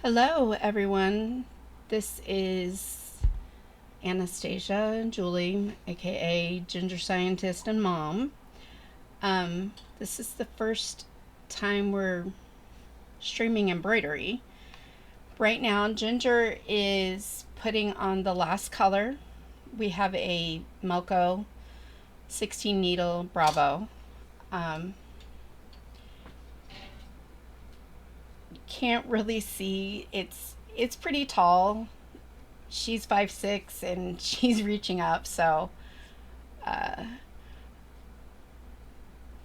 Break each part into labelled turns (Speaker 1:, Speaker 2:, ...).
Speaker 1: Hello, everyone. This is Anastasia and Julie, aka Ginger Scientist and Mom. This is the first time we're streaming embroidery. Right now, Ginger is putting on the last color. We have a Melco 16 needle Bravo. Um, can't really see. It's pretty tall. She's 5'6" and she's reaching up, so uh,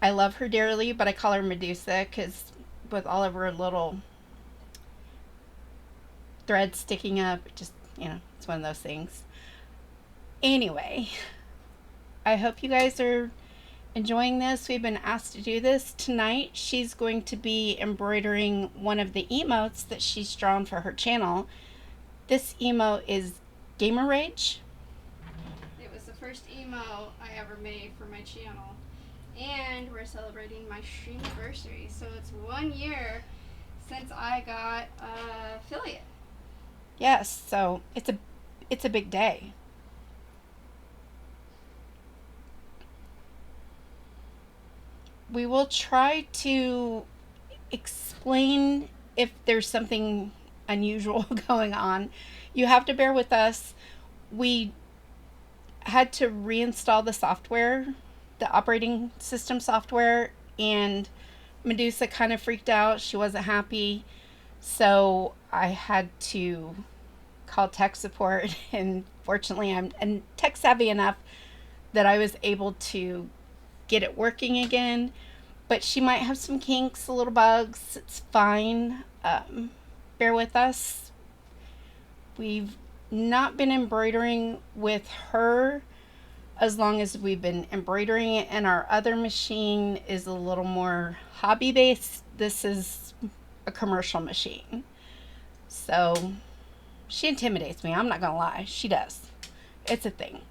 Speaker 1: I love her dearly, but I call her Medusa because with all of her little threads sticking up, it's one of those things. Anyway, I hope you guys are enjoying this. We've been asked to do this tonight. She's going to be embroidering one of the emotes that she's drawn for her channel. This emote is Gamer Rage.
Speaker 2: It was the first emote I ever made for my channel. And we're celebrating my stream anniversary. So it's 1 year since I got affiliate.
Speaker 1: Yes, so it's a big day. We will try to explain if there's something unusual going on. You have to bear with us. We had to reinstall the software, the operating system software, and Medusa kind of freaked out. She wasn't happy. So I had to call tech support, and fortunately I'm tech savvy enough that I was able to get it working again. But she might have some kinks, little bugs. It's fine. Bear with us. We've not been embroidering with her as long as we've been embroidering it, and our other machine is a little more hobby based. This is a commercial machine. So she intimidates me. I'm not gonna lie. She does. It's a thing.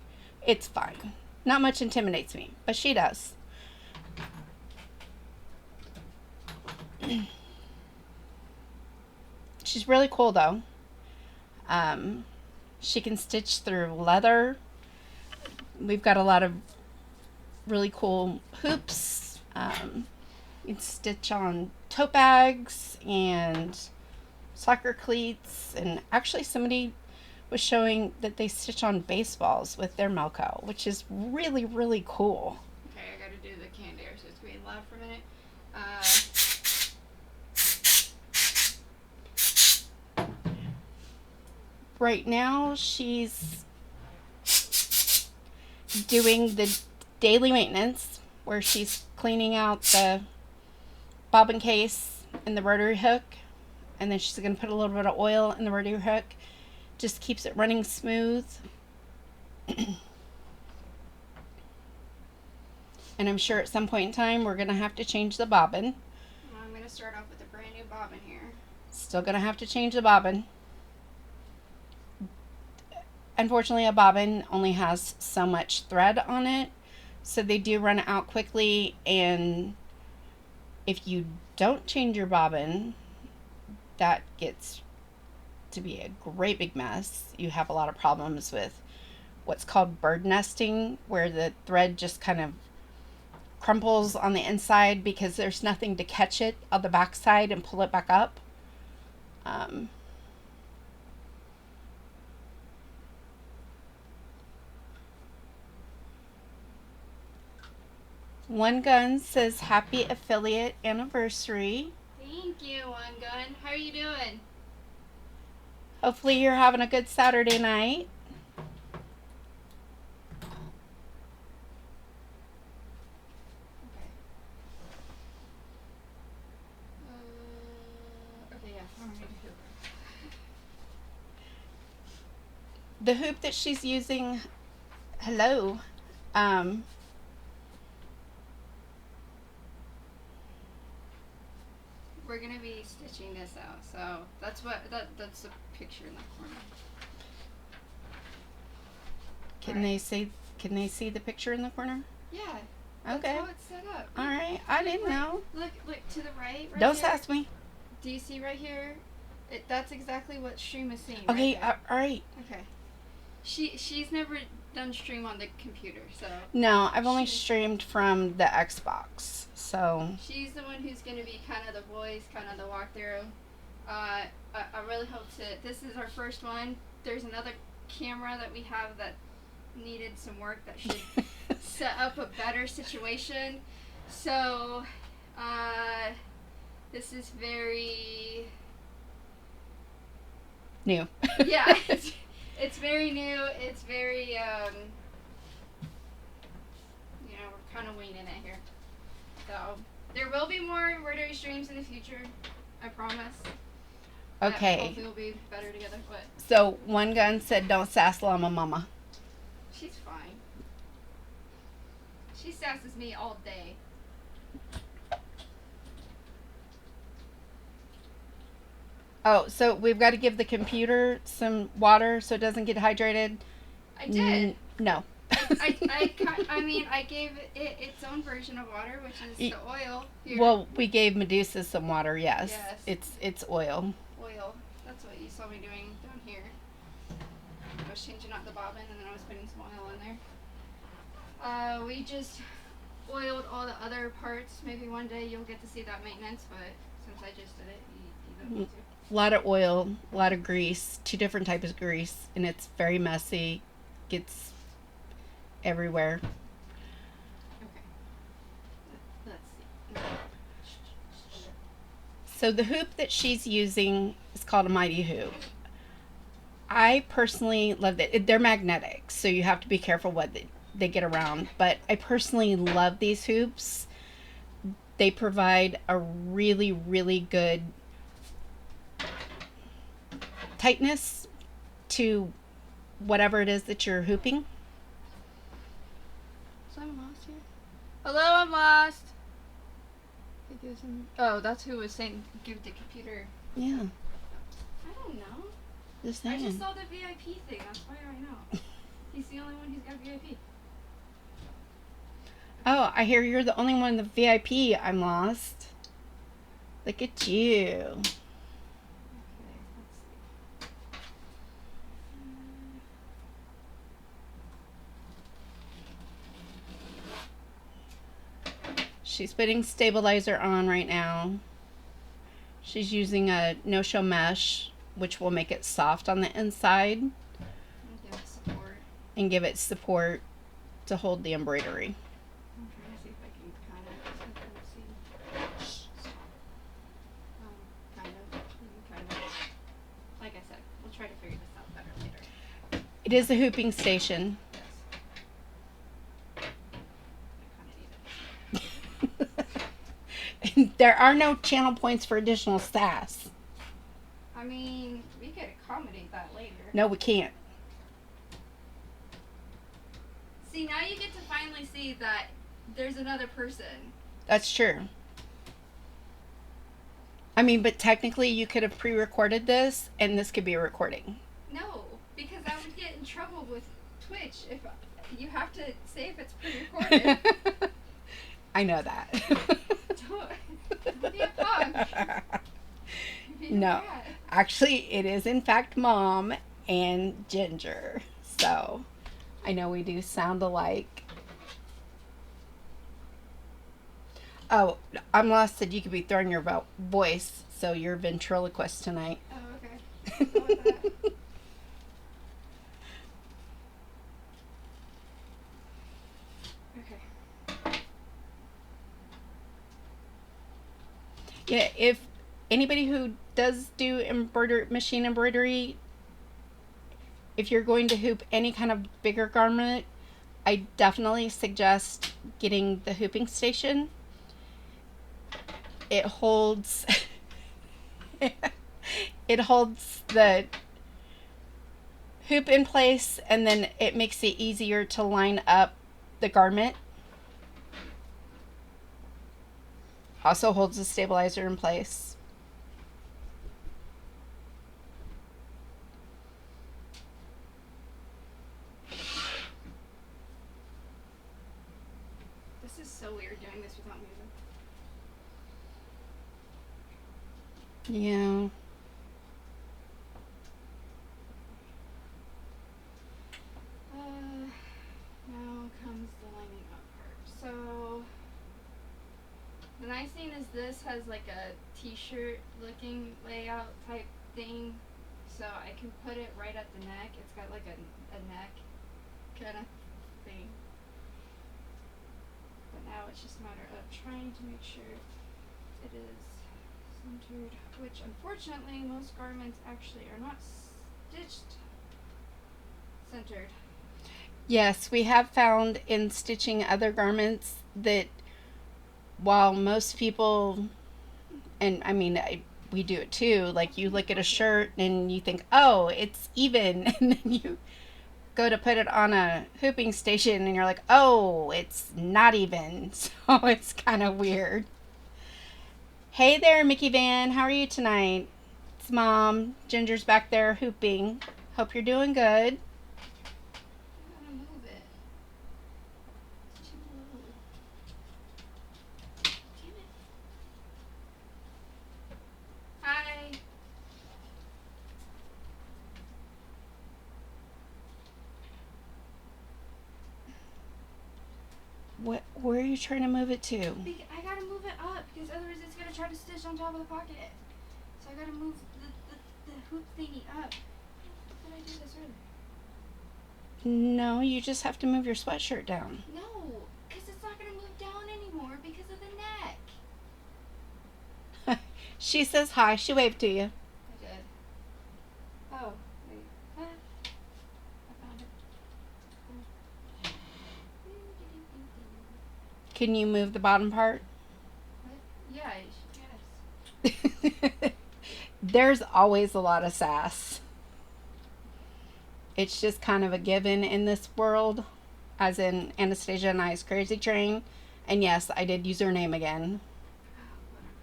Speaker 1: It's fine. Not much intimidates me, but she does. She's really cool though. She can stitch through leather. We've got a lot of really cool hoops. You can stitch on tote bags and soccer cleats, and actually somebody was showing that they stitch on baseballs with their Melco, which is really, really cool.
Speaker 2: Okay, I gotta do the canned air, so it's being loud for a minute.
Speaker 1: Right now, she's doing the daily maintenance where she's cleaning out the bobbin case and the rotary hook, and then she's going to put a little bit of oil in the rotary hook. Just keeps it running smooth. And I'm sure at some point in time we're going to have to change the bobbin.
Speaker 2: I'm gonna start off with a brand new bobbin here.
Speaker 1: Still going to have to change the bobbin. Unfortunately, a bobbin only has so much thread on it, so they do run out quickly, and if you don't change your bobbin, that gets to be a great big mess. You have a lot of problems with what's called bird nesting, where the thread just kind of crumples on the inside because there's nothing to catch it on the backside and pull it back up. One Gun says happy affiliate anniversary.
Speaker 2: Thank you, One Gun. How are you doing?
Speaker 1: Hopefully you're having a good Saturday night.
Speaker 2: Okay, yeah, I'm ready to hoop.
Speaker 1: The hoop that she's using, hello,
Speaker 2: We're gonna be stitching this out, so that's the picture in the corner.
Speaker 1: can they see the picture in the corner?
Speaker 2: Yeah. That's
Speaker 1: Okay.
Speaker 2: how it's set up.
Speaker 1: All right. I didn't know.
Speaker 2: Look to the right.
Speaker 1: Don't
Speaker 2: here.
Speaker 1: sass me.
Speaker 2: Do you see right here? That's exactly what Stream is saying.
Speaker 1: Okay,
Speaker 2: Right there.
Speaker 1: all right.
Speaker 2: Okay. She's never done Stream on the computer, so.
Speaker 1: No, I've only streamed from the Xbox, so.
Speaker 2: She's the one who's going to be kind of the voice, kind of the walkthrough. I really hope to. This is our first one. There's another camera that we have that needed some work that should set up a better situation. So, this is very
Speaker 1: new.
Speaker 2: Yeah, it's very new. It's very we're kind of winging it here. So there will be more embroidery streams in the future. I promise.
Speaker 1: Okay.
Speaker 2: Hopefully we'll be better together. But
Speaker 1: So one gun said, "Don't sass Llama Mama."
Speaker 2: she's fine. She sasses me all day.
Speaker 1: Oh, so we've got to give the computer some water so it doesn't get hydrated.
Speaker 2: I did.
Speaker 1: No.
Speaker 2: I gave it its own version of water, which is the oil. Here.
Speaker 1: Well, we gave Medusa some water. Yes.
Speaker 2: Yes.
Speaker 1: It's oil.
Speaker 2: Oil. That's what you saw me doing down here. I was changing out the bobbin and then I was putting some oil in there. We just oiled all the other parts. Maybe one day you'll get to see that maintenance, but since I just did it, you don't need to.
Speaker 1: A lot of oil, a lot of grease, 2 different types of grease, and it's very messy. Gets everywhere.
Speaker 2: Okay. Let's see.
Speaker 1: So the hoop that she's using is called a Mighty Hoop. I personally love it. They're magnetic, so you have to be careful what they get around. But I personally love these hoops. They provide a really, really good tightness to whatever it is that you're hooping.
Speaker 2: So I'm lost here. Hello, I'm lost. Oh, that's who was saying give the computer.
Speaker 1: Yeah.
Speaker 2: I don't know.
Speaker 1: Just
Speaker 2: I
Speaker 1: saying.
Speaker 2: just saw the VIP thing. That's why I know. He's the only one who's got VIP.
Speaker 1: Oh, I hear you're the only one in the VIP. I'm lost. Look at you.
Speaker 2: Okay, let's see.
Speaker 1: She's putting stabilizer on right now. She's using a no-show mesh, which will make it soft on the inside
Speaker 2: And give it support.
Speaker 1: and give it support to hold the embroidery.
Speaker 2: I'm trying to see if I can kind of see. Kind of. Like I said, we'll try to figure this out better later.
Speaker 1: It is a hooping station.
Speaker 2: Yes. I kind of need it.
Speaker 1: There are no channel points for additional sass.
Speaker 2: I mean, we could accommodate that later.
Speaker 1: No, we can't.
Speaker 2: See, now you get to finally see that there's another person.
Speaker 1: That's true. I mean, but technically you could have pre-recorded this and this could be a recording.
Speaker 2: No, because I would get in trouble with Twitch if you have to say if it's pre-recorded.
Speaker 1: I know that.
Speaker 2: Don't be a punk.
Speaker 1: No. Actually, it is in fact Mom and Ginger. So, I know we do sound alike. Oh, I'm lost that you could be throwing your voice, so you're ventriloquist tonight.
Speaker 2: Oh, okay. Go with that. Okay.
Speaker 1: Yeah, if anybody who does do machine embroidery, if you're going to hoop any kind of bigger garment, I definitely suggest getting the hooping station. It holds it holds the hoop in place, and then it makes it easier to line up the garment. Also holds the stabilizer in place.
Speaker 2: This is so weird doing this without music.
Speaker 1: Yeah.
Speaker 2: is this has like a t-shirt looking layout type thing, so I can put it right at the neck. It's got like a neck kind of thing. But now it's just a matter of trying to make sure it is centered, which unfortunately most garments actually are not stitched centered.
Speaker 1: Yes, we have found in stitching other garments that while most people, and I mean, we do it too, like you look at a shirt and you think, oh, it's even, and then you go to put it on a hooping station and you're like, oh, it's not even. So it's kind of weird. Hey there, Mickey Van. How are you tonight? It's Mom. Ginger's back there hooping. Hope you're doing good.
Speaker 2: I gotta move it. It's too low. Damn it. Hi.
Speaker 1: Where are you trying to move it to?
Speaker 2: I gotta move it up because otherwise it's gonna try to stitch on top of the pocket. So I gotta move the hoop thingy up. How did I do this earlier?
Speaker 1: No, you just have to move your sweatshirt down.
Speaker 2: No, because it's not gonna move down anymore because of the neck.
Speaker 1: She says hi. She waved to you.
Speaker 2: I did. Oh, wait. I found it.
Speaker 1: Can you move the bottom part?
Speaker 2: What? Yeah, yes.
Speaker 1: There's always a lot of sass. It's just kind of a given in this world, as in Anastasia and I's crazy train. And yes, I did use her name again.
Speaker 2: Whatever.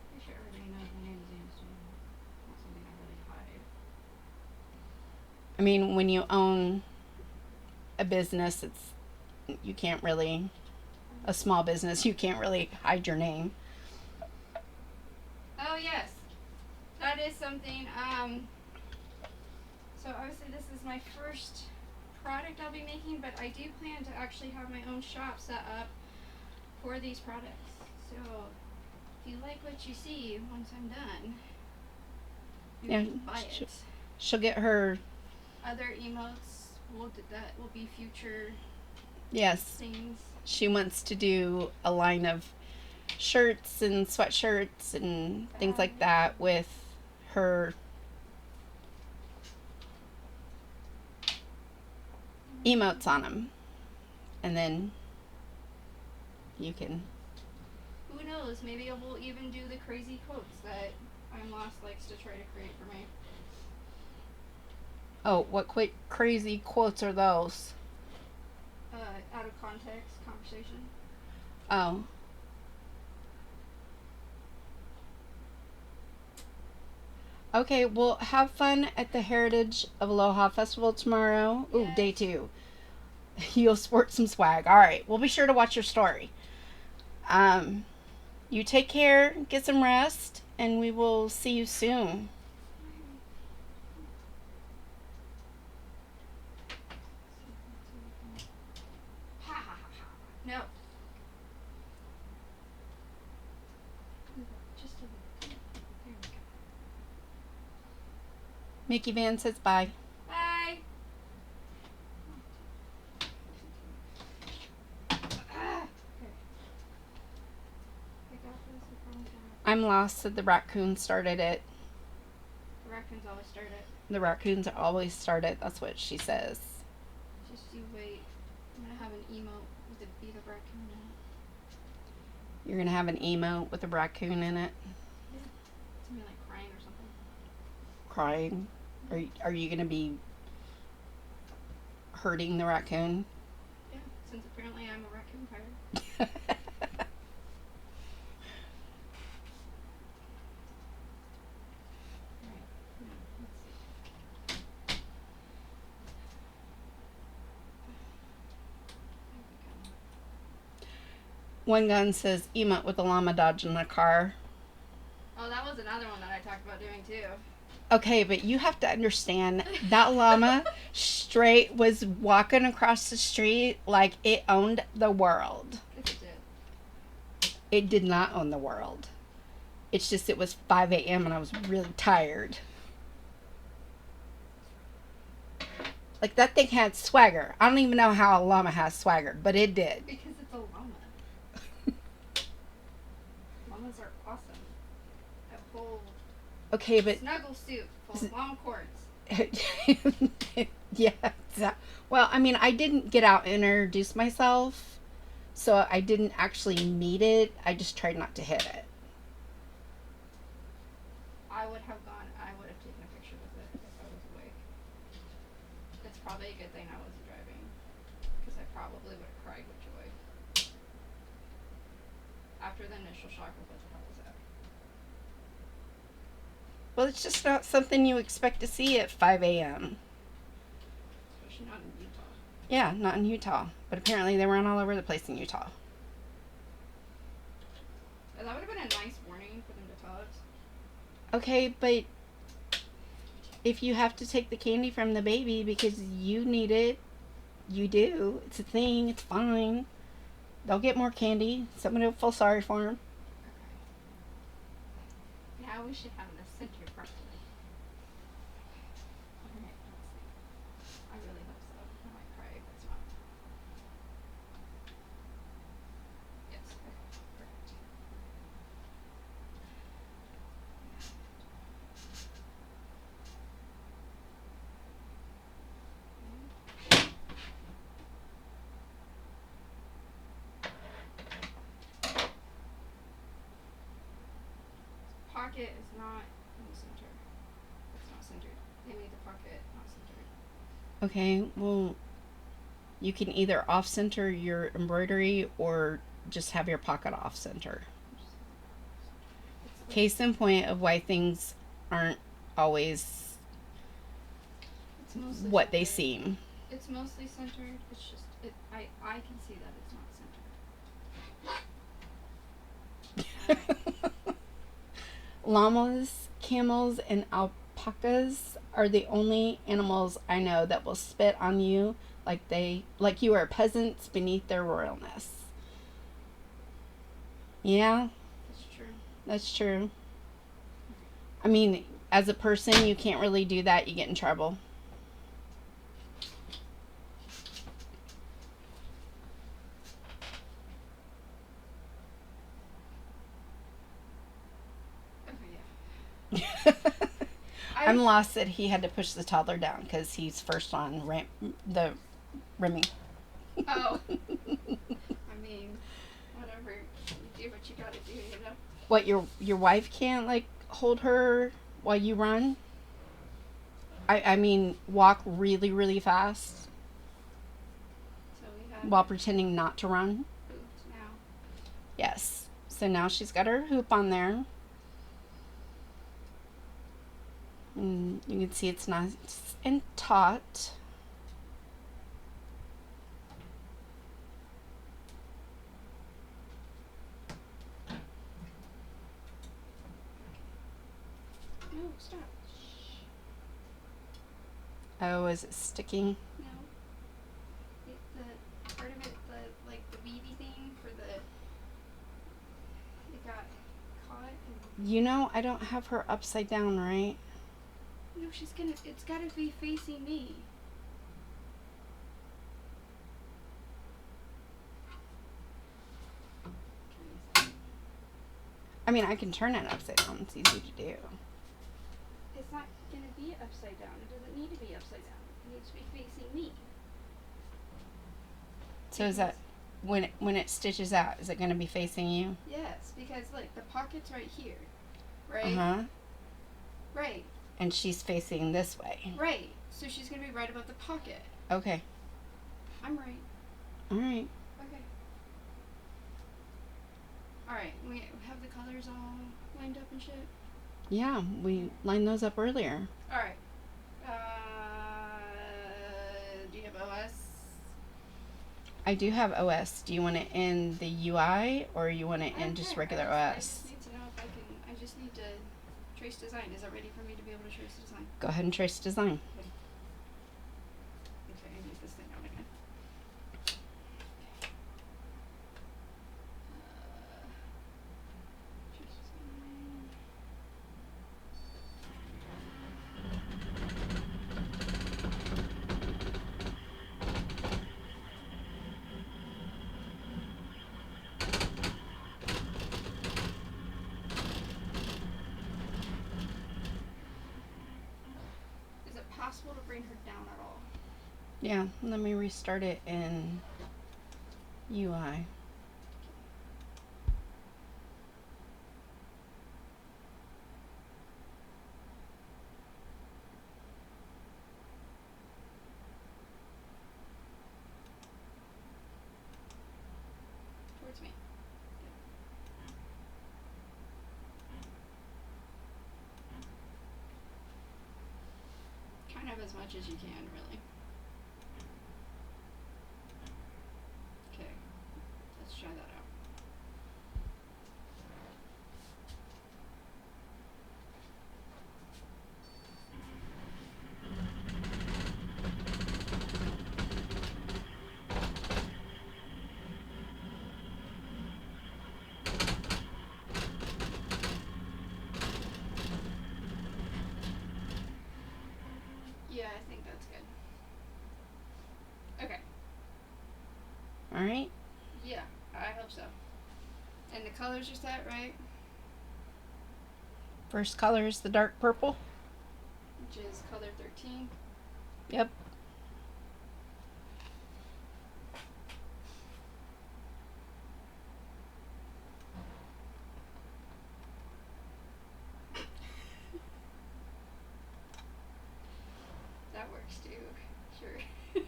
Speaker 2: Pretty sure everybody knows my name is Anastasia. Not something I really hide.
Speaker 1: I mean, when you own a business, you can't really, a small business, you can't really hide your name.
Speaker 2: Oh yes, that is something. So obviously this is my first product I'll be making, but I do plan to actually have my own shop set up for these products. So if you like what you see once I'm done, you can buy it.
Speaker 1: She'll get her.
Speaker 2: Other emotes that will be future.
Speaker 1: Yes.
Speaker 2: Things.
Speaker 1: She wants to do a line of shirts and sweatshirts and things like that with her emotes on them. And then you can.
Speaker 2: Who knows? Maybe we'll even do the crazy quotes that I'm Lost likes to try to create for me.
Speaker 1: Oh, what crazy quotes are those?
Speaker 2: Out of context conversation.
Speaker 1: Oh. Okay, well, have fun at the Heritage of Aloha Festival tomorrow. Yes. Ooh, day 2. You'll sport some swag. All right, we'll be sure to watch your story. You take care, get some rest, and we will see you soon.
Speaker 2: No.
Speaker 1: Mickey Van says bye.
Speaker 2: Bye.
Speaker 1: I'm lost, said the raccoon started it.
Speaker 2: The raccoons always start it.
Speaker 1: The raccoons always start it. That's what she says.
Speaker 2: Just you wait. I'm going to have an emote with a beat of raccoon in it.
Speaker 1: You're going to have an emote with a raccoon in it?
Speaker 2: Yeah. It's going to be like crying or something.
Speaker 1: Crying? Are you going to be hurting the raccoon?
Speaker 2: Yeah, since apparently I'm a raccoon pirate.
Speaker 1: One gun says emote with a llama dodging a car.
Speaker 2: Oh, that was another one that I talked about doing too.
Speaker 1: Okay, but you have to understand that llama straight was walking across the street like it owned the world.
Speaker 2: Yes, it did.
Speaker 1: It did not own the world. It's just it was 5 a.m. and I was really tired. Like, that thing had swagger. I don't even know how a llama has swagger, but it did.
Speaker 2: Because it's a llama. Llamas are awesome. A whole
Speaker 1: Okay, but
Speaker 2: snuggle suit full of llama cords.
Speaker 1: yeah. Well, I mean, I didn't get out and introduce myself, so I didn't actually meet it. I just tried not to hit it.
Speaker 2: I would have taken a picture with it if I was awake. It's probably a good thing I wasn't driving, because I probably would have cried with joy. After the initial shock of what the hell was that?
Speaker 1: Well, it's just not something you expect to see at 5 a.m.
Speaker 2: Especially not in Utah.
Speaker 1: Yeah, not in Utah. But apparently they ran all over the place in Utah.
Speaker 2: That would have been a nice warning for them to tell us.
Speaker 1: Okay, but if you have to take the candy from the baby because you need it, you do. It's a thing. It's fine. They'll get more candy. Someone will feel sorry for them.
Speaker 2: Okay. Now we should have this centered properly. Alright, let's see. I really hope so. I might cry if it's not. Yes, okay, perfect. Pocket is not in the center. It's not centered. They made the pocket not centered.
Speaker 1: Okay, well, you can either off-center your embroidery or just have your pocket off-center. Case in point of why things aren't always what they seem.
Speaker 2: It's mostly centered. It's just I can see that it's not centered.
Speaker 1: Llamas, camels, and alpacas are the only animals I know that will spit on you like you are peasants beneath their royalness. Yeah,
Speaker 2: That's true.
Speaker 1: that's true. I mean, as a person, you can't really do that. You get in trouble.
Speaker 2: Oh yeah.
Speaker 1: I'm lost that he had to push the toddler down because he's first on the rimming.
Speaker 2: Oh. I mean, whatever. You do what you gotta do, you know?
Speaker 1: What, your wife can't, like, hold her while you run? I mean, walk really, really fast
Speaker 2: So we have
Speaker 1: while pretending not to run?
Speaker 2: boobs now.
Speaker 1: Yes. So now she's got her hoop on there. And you can see it's nice and taut.
Speaker 2: No, stop. Shh.
Speaker 1: Oh, is it sticking?
Speaker 2: No. The part of it, the weedy thing for it got caught and
Speaker 1: You know, I don't have her upside down, right?
Speaker 2: no, it's gotta be facing me.
Speaker 1: I mean, I can turn it upside down. It's easy to do.
Speaker 2: It's not gonna be upside down. It doesn't need to be upside down. It needs to be facing me.
Speaker 1: So is that when it stitches out, is it going to be facing you?
Speaker 2: Yes, because look, the pocket's right here. Right?
Speaker 1: Uh-huh.
Speaker 2: Right.
Speaker 1: And she's facing this way.
Speaker 2: Right. So she's gonna be right above the pocket.
Speaker 1: Okay.
Speaker 2: I'm right.
Speaker 1: All right.
Speaker 2: Okay. Alright, we have the colors all lined up and shit?
Speaker 1: Yeah, we lined those up earlier.
Speaker 2: Alright. Do you have OS?
Speaker 1: I do have OS. Do you want it in the UI or you want it in just regular
Speaker 2: I
Speaker 1: OS?
Speaker 2: just need to know if I just need to trace design. Is that ready for me to be able to trace design?
Speaker 1: Go ahead and trace design.
Speaker 2: Okay, I need this thing out again. bring her down at all.
Speaker 1: Yeah, let me restart it in UI.
Speaker 2: Towards me. Kind of as much as you can, really. Okay, let's try that out. Yeah, I think that's good. Okay.
Speaker 1: All right.
Speaker 2: Yeah, I hope so. And the colors are set, right?
Speaker 1: First color is the dark purple.
Speaker 2: Which is color 13.
Speaker 1: Yep.
Speaker 2: That works too. Sure.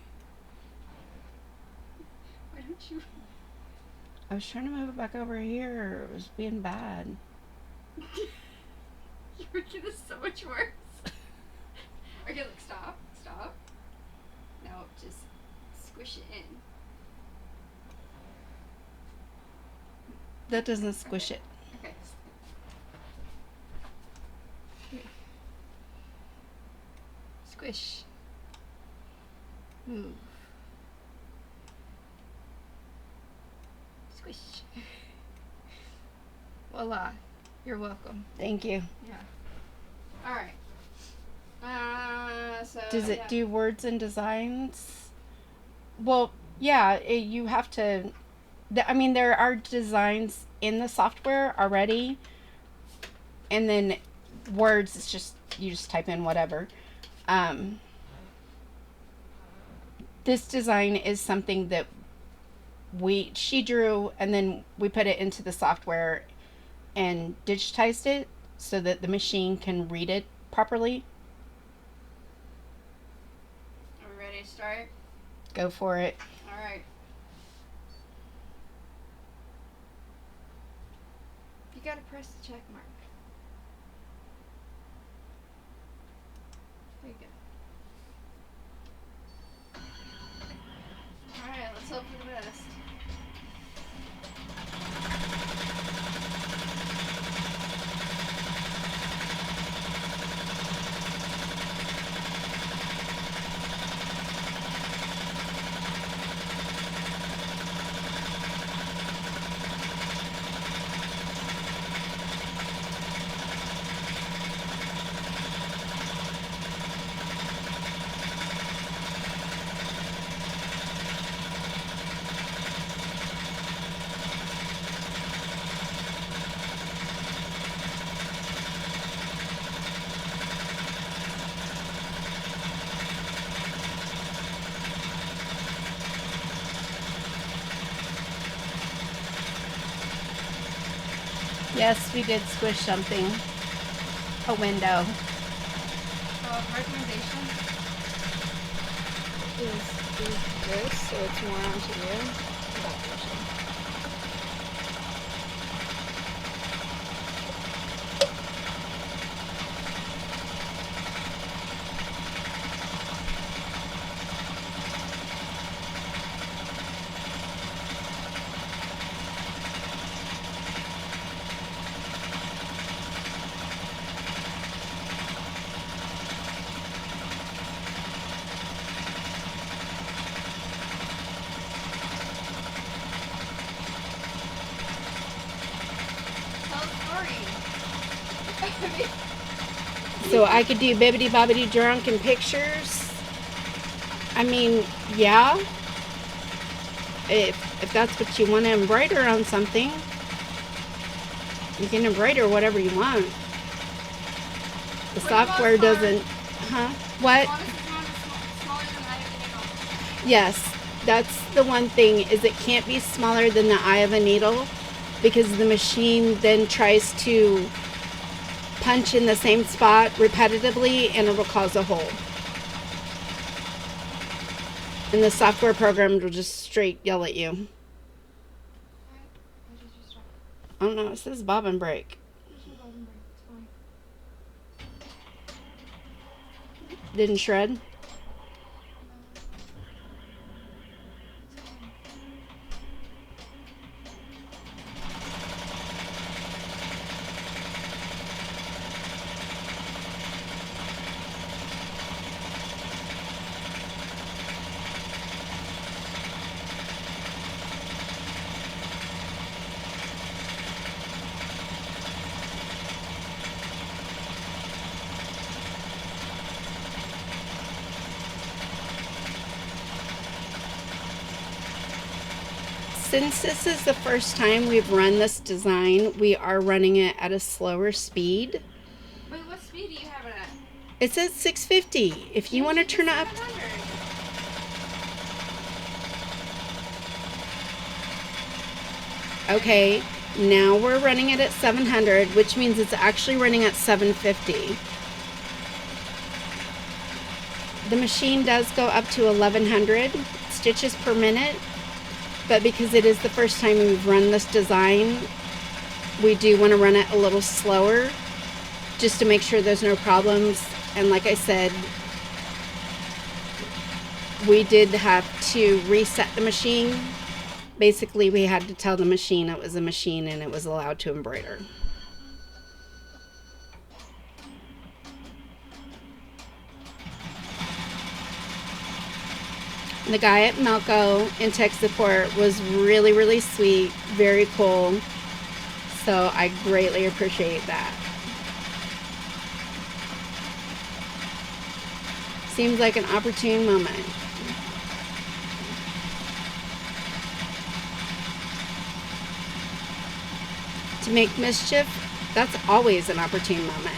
Speaker 2: Why don't you?
Speaker 1: I was trying to move it back over here. It was being bad.
Speaker 2: You're making this so much worse. Okay, look, stop. Stop. Now just squish it in.
Speaker 1: That doesn't squish it.
Speaker 2: Okay. Squish. Move. Squish. Voila. You're welcome.
Speaker 1: Thank you.
Speaker 2: Yeah. All right. So.
Speaker 1: Does it
Speaker 2: yeah.
Speaker 1: do words and designs? Well, yeah, you have to. I mean, there are designs in the software already, and then words. It's just you just type in whatever. This design is something that she drew, and then we put it into the software and digitized it so that the machine can read it properly.
Speaker 2: Are we ready to start?
Speaker 1: Go for it.
Speaker 2: All right. You gotta press the check mark. There you go. All right, let's hope for the best.
Speaker 1: Yes, we did squish something. A window.
Speaker 2: Recommendation.
Speaker 3: Is this, so it's more onto you. That portion.
Speaker 2: Tell a story.
Speaker 1: So I could do bibbity bobbity drunk and pictures. I mean, yeah. If that's what you want to embroider on something, you can embroider whatever you want. The
Speaker 2: For the
Speaker 1: software
Speaker 2: most part.
Speaker 1: doesn't. Huh? What?
Speaker 2: As long as it's not a
Speaker 1: Yes, that's the one thing is it can't be smaller than the eye of a needle because the machine then tries to punch in the same spot repetitively and it'll cause a hole. And the software program will just straight yell at you. I don't know, it says bob and break. Didn't shred? Since this is the first time we've run this design, we are running it at a slower speed.
Speaker 2: Wait, what speed do you have it at?
Speaker 1: It's at 650. If you want to turn it up.
Speaker 2: 700.
Speaker 1: Okay, now we're running it at 700, which means it's actually running at 750. The machine does go up to 1100 stitches per minute, but because it is the first time we've run this design, we do want to run it a little slower just to make sure there's no problems. And like I said, we did have to reset the machine. Basically, we had to tell the machine it was a machine and it was allowed to embroider. The guy at Melco in tech support was really, really sweet, very cool. So I greatly appreciate that. Seems like an opportune moment. To make mischief, that's always an opportune moment.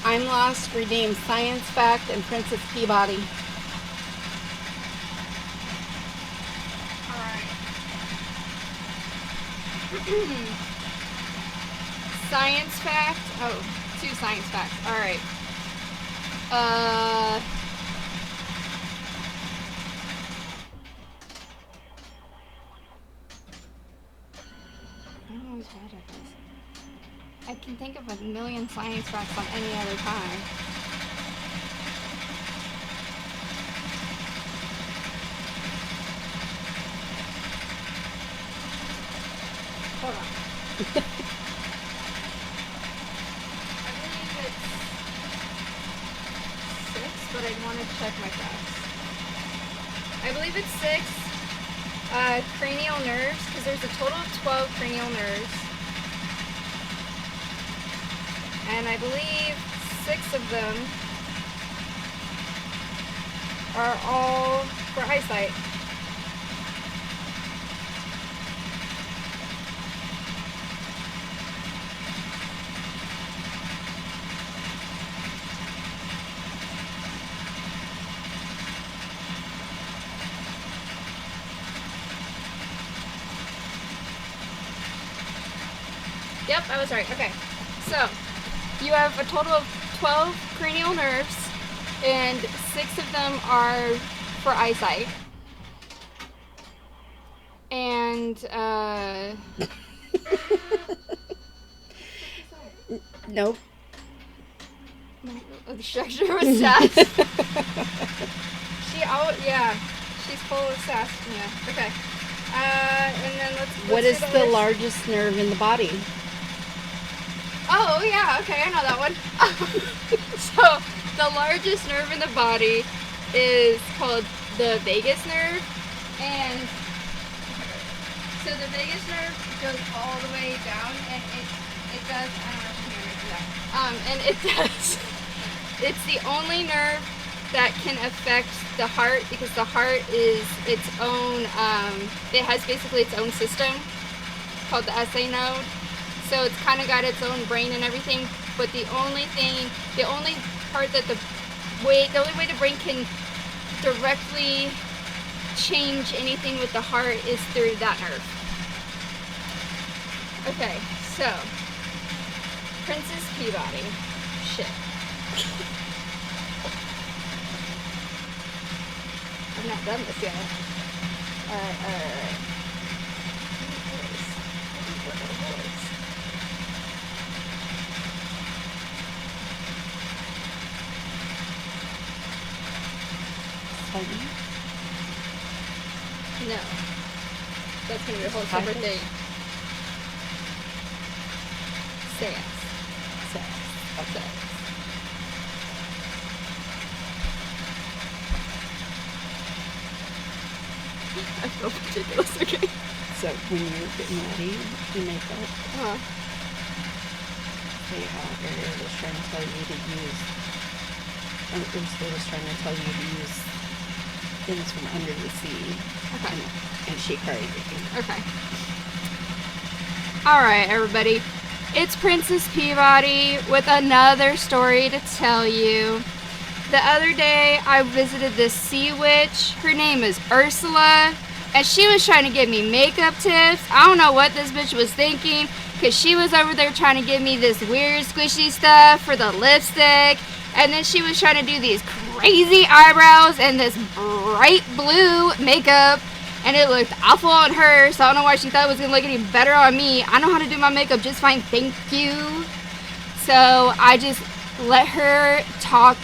Speaker 1: I'm Lost, Redeem Science Fact, and Princess Peabody.
Speaker 2: Alright. Science fact. Oh, 2 science facts. Alright. I'm always bad at this. I can think of a million science facts on any other time. Hold on. I believe it's 6, but I want to check my facts. I believe it's 6 cranial nerves, because there's a total of 12 cranial nerves. And I believe 6 of them are all for eyesight. Yep, I was right. Okay. So, you have a total of 12 cranial nerves, and 6 of them are for eyesight. And,
Speaker 1: Nope.
Speaker 2: the structure was sass. She's full of sass. Yeah, okay. And then let's
Speaker 1: What is
Speaker 2: do
Speaker 1: the
Speaker 2: others.
Speaker 1: largest nerve in the body?
Speaker 2: Oh, yeah, okay, I know that one. So, the largest nerve in the body is called the vagus nerve, and so the vagus nerve goes all the way down, and it does, I don't know if you can hear me do that, and it does, it's the only nerve that can affect the heart, because the heart is its own, it has basically its own system called the SA node. So it's kind of got its own brain and everything, but the only part that the only way the brain can directly change anything with the heart is through that nerve. Okay, so Princess Peabody. Shit. I've not done this yet. Alright. No. That's gonna be a whole separate thing. Sex. Okay. I feel ridiculous, okay?
Speaker 1: So when you're getting ready, your makeup, see how Ariel was trying to tell you to use, Ursula was trying to tell you to use things from under the sea.
Speaker 2: Okay.
Speaker 1: And she cried.
Speaker 2: Okay. Alright, everybody. It's Princess Peabody with another story to tell you. The other day, I visited this sea witch. Her name is Ursula, and she was trying to give me makeup tips. I don't know what this bitch was thinking, because she was over there trying to give me this weird squishy stuff for the lipstick, and then she was trying to do these crazy eyebrows and this bright blue makeup, and it looked awful on her, so I don't know why she thought it was going to look any better on me. I know how to do my makeup just fine, thank you. So I just let her talk,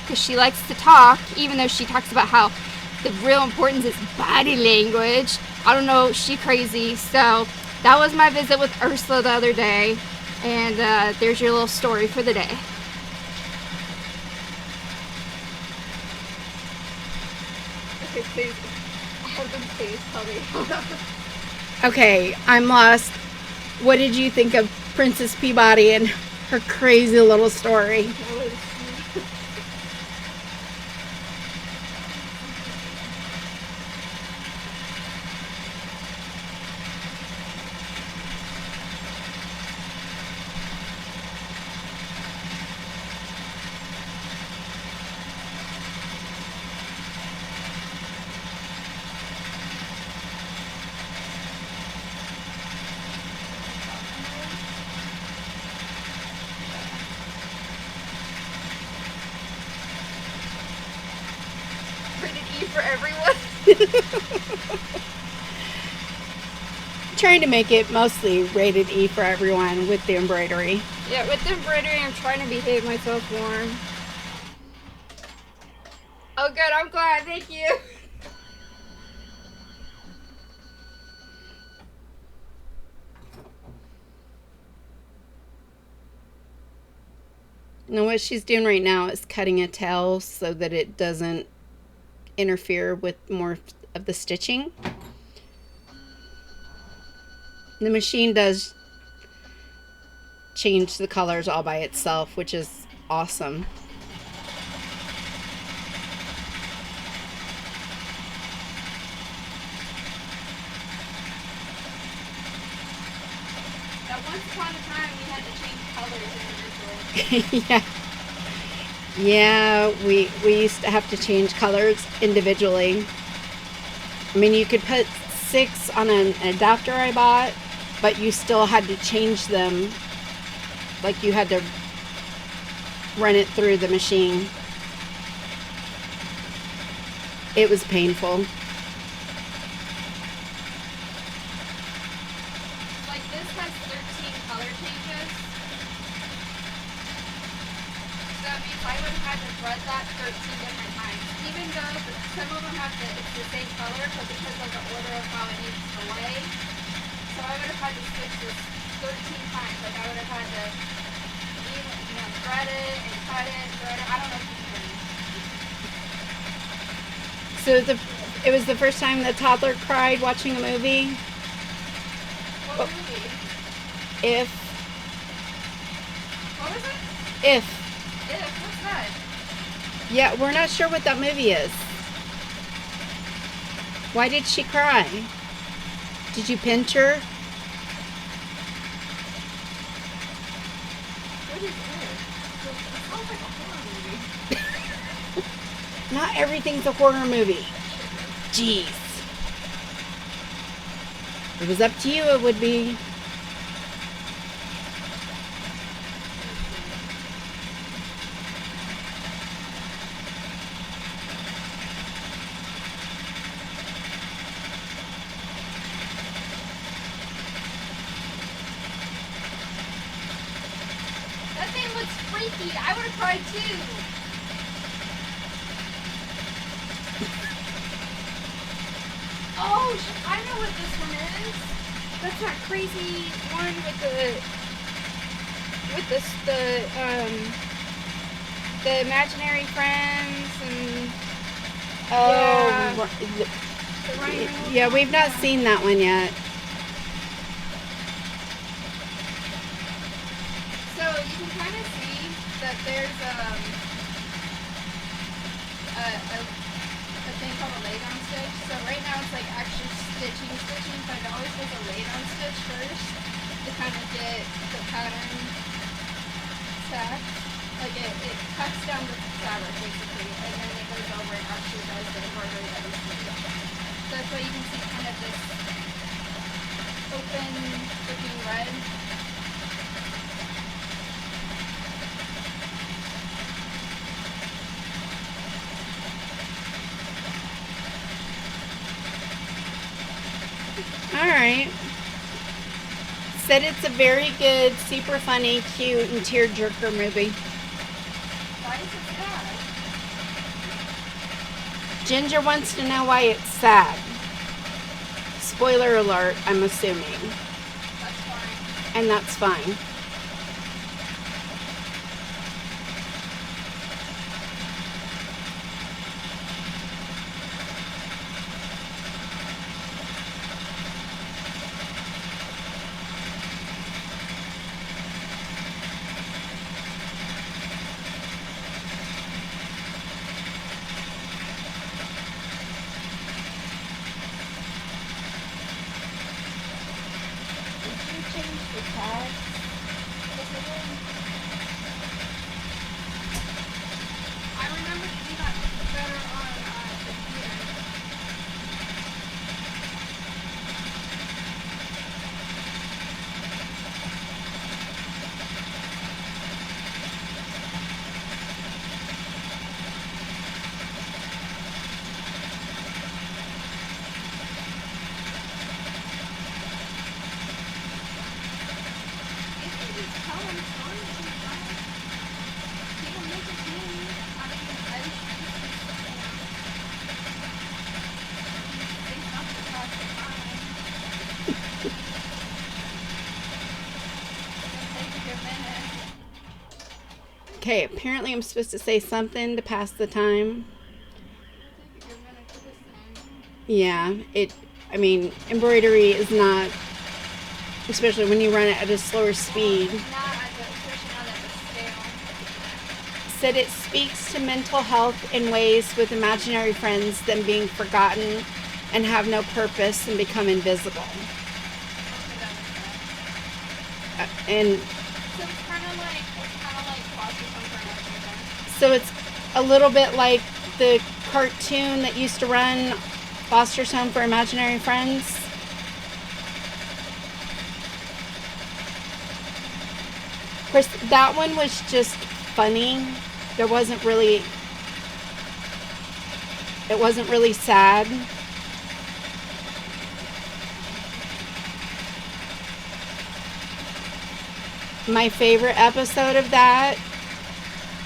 Speaker 2: because she likes to talk, even though she talks about how the real importance is body language. I don't know, she crazy. So that was my visit with Ursula the other day, and there's your little story for the day. Okay, please. Have them please tell me.
Speaker 1: Okay, I'm lost. What did you think of Princess Peabody and her crazy little story?
Speaker 2: For everyone.
Speaker 1: Trying to make it mostly rated E for everyone with the embroidery.
Speaker 2: Yeah, with the embroidery, I'm trying to behave myself more. Oh, good. I'm glad. Thank you.
Speaker 1: Now what she's doing right now is cutting a tail so that it doesn't interfere with more of the stitching. The machine does change the colors all by itself, which is awesome.
Speaker 2: At once upon a time, we had to change colors individually.
Speaker 1: Yeah. Yeah, we used to have to change colors individually. I mean, you could put 6 on an adapter I bought, but you still had to change them. Like you had to run it through the machine. It was painful.
Speaker 2: Like this has 13 color changes. So that means I would have had to thread that 13 different times. Even though some of them it's the same color, but because of the order of how it needs to lay. So I would have had to switch this 13 times. Like I would have had to thread it and cut it, thread it. I don't know if you can.
Speaker 1: So it was the first time the toddler cried watching a movie.
Speaker 2: What movie?
Speaker 1: If.
Speaker 2: What was it?
Speaker 1: If.
Speaker 2: What's that?
Speaker 1: Yeah, we're not sure what that movie is. Why did she cry? Did you pinch her?
Speaker 3: What is it? It sounds like a horror movie.
Speaker 1: Not everything's a horror movie. Jeez. If it was up to you, it would be.
Speaker 2: That thing looks freaky. I would have cried too. Oh, I know what this one is.
Speaker 1: That's that crazy one the imaginary friends and
Speaker 3: Yeah.
Speaker 2: The Ryan Reynolds
Speaker 1: yeah,
Speaker 2: one?
Speaker 1: we've not
Speaker 2: Yeah.
Speaker 1: seen that one yet.
Speaker 2: So you can kind of see that there's a thing called a lay down stitch. So right now it's like actually stitching, but it always does a lay down stitch first to kind of get the pattern set. Like it cuts down the fabric basically, and then it goes over and actually does the embroidery that we see. So that's why you can see kind of this open looking red.
Speaker 1: Alright. Said it's a very good, super funny, cute, and tearjerker movie.
Speaker 2: Why is it sad?
Speaker 1: Ginger wants to know why it's sad. Spoiler alert, I'm assuming.
Speaker 2: That's fine.
Speaker 1: And that's fine.
Speaker 3: Did you change the tag?
Speaker 2: Yes, I did. I remember to do that better on the computer. You can just tell them stories sometimes. People make a thing out of your life. Say something across the time. It'll take a good minute.
Speaker 1: Okay, apparently I'm supposed to say something to pass the time.
Speaker 2: It'll take a good minute to listen.
Speaker 1: Yeah, embroidery is not, especially when you run it at a slower speed.
Speaker 2: Not at the, especially not at the scale.
Speaker 1: Said it speaks to mental health in ways with imaginary friends than being forgotten and have no purpose and become invisible.
Speaker 2: Okay, that makes sense.
Speaker 1: And
Speaker 2: So it's kind of like foster home for imaginary friends.
Speaker 1: so it's a little bit like the cartoon that used to run, Foster's Home for Imaginary Friends. Of course, that one was just funny. It wasn't really sad. My favorite episode of that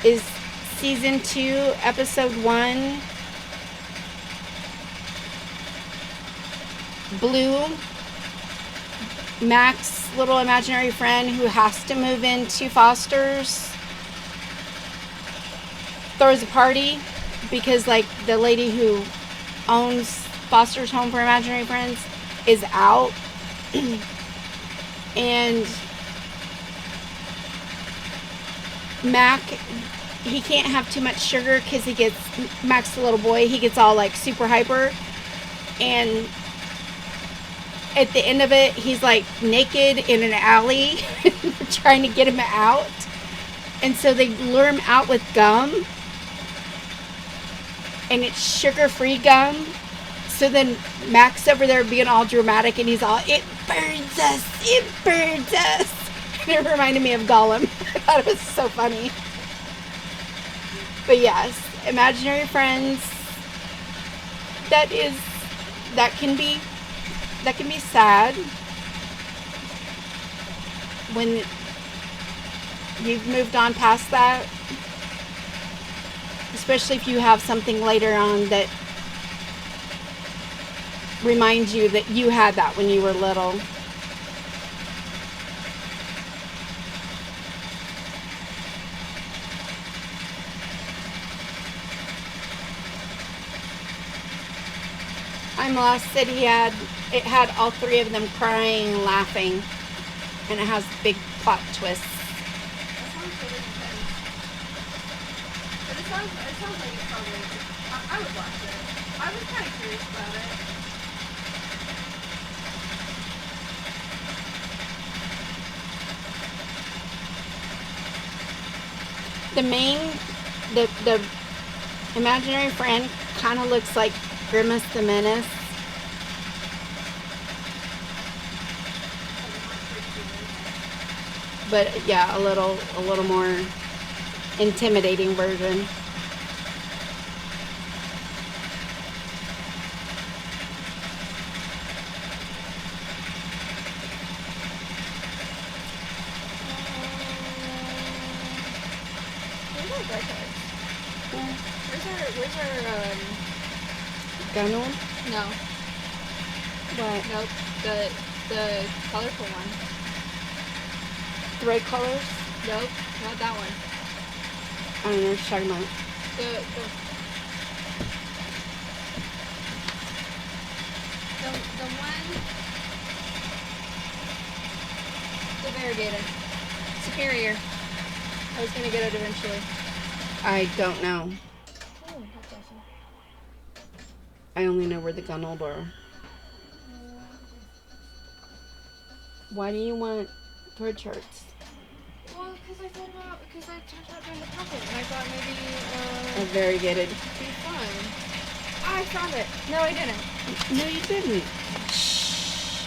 Speaker 1: is season 2, episode 1. Blue, Mac's little imaginary friend who has to move into Foster's, throws a party because like the lady who owns Foster's Home for Imaginary Friends is out. And Mac he can't have too much sugar because Max, the little boy, he gets all like super hyper. And at the end of it, he's like naked in an alley trying to get him out. And so they lure him out with gum. And it's sugar-free gum. So then Max over there being all dramatic and he's all, it burns us, it burns us. And it reminded me of Gollum. I thought it was so funny. But yes, imaginary friends, that can be sad when you've moved on past that, especially if you have something later on that reminds you that you had that when you were little. I'm lost said it had all three of them crying and laughing, and it has big plot twists.
Speaker 2: That sounds really intense. But it sounds like it's probably. I would watch it. I was kind of curious about it.
Speaker 1: The imaginary friend kind of looks like Grimace the Menace. But yeah, a little more intimidating version.
Speaker 3: Where's our bright cards? Where's our
Speaker 1: Gunwale?
Speaker 3: no.
Speaker 1: What?
Speaker 3: Nope. The colorful one.
Speaker 1: Thread colors?
Speaker 3: Nope, not that one.
Speaker 1: I don't know what you're talking about.
Speaker 3: The one, the variegated. Superior. I was gonna get it eventually.
Speaker 1: I don't know.
Speaker 3: Oh, that's awesome.
Speaker 1: I only know where the Gunwale are. Why do you want thread charts?
Speaker 3: Well, because I talked about doing the puppet, and I thought maybe,
Speaker 1: A variegated.
Speaker 3: it'd be fun. I found it. No, I didn't.
Speaker 1: No, you didn't. Shh.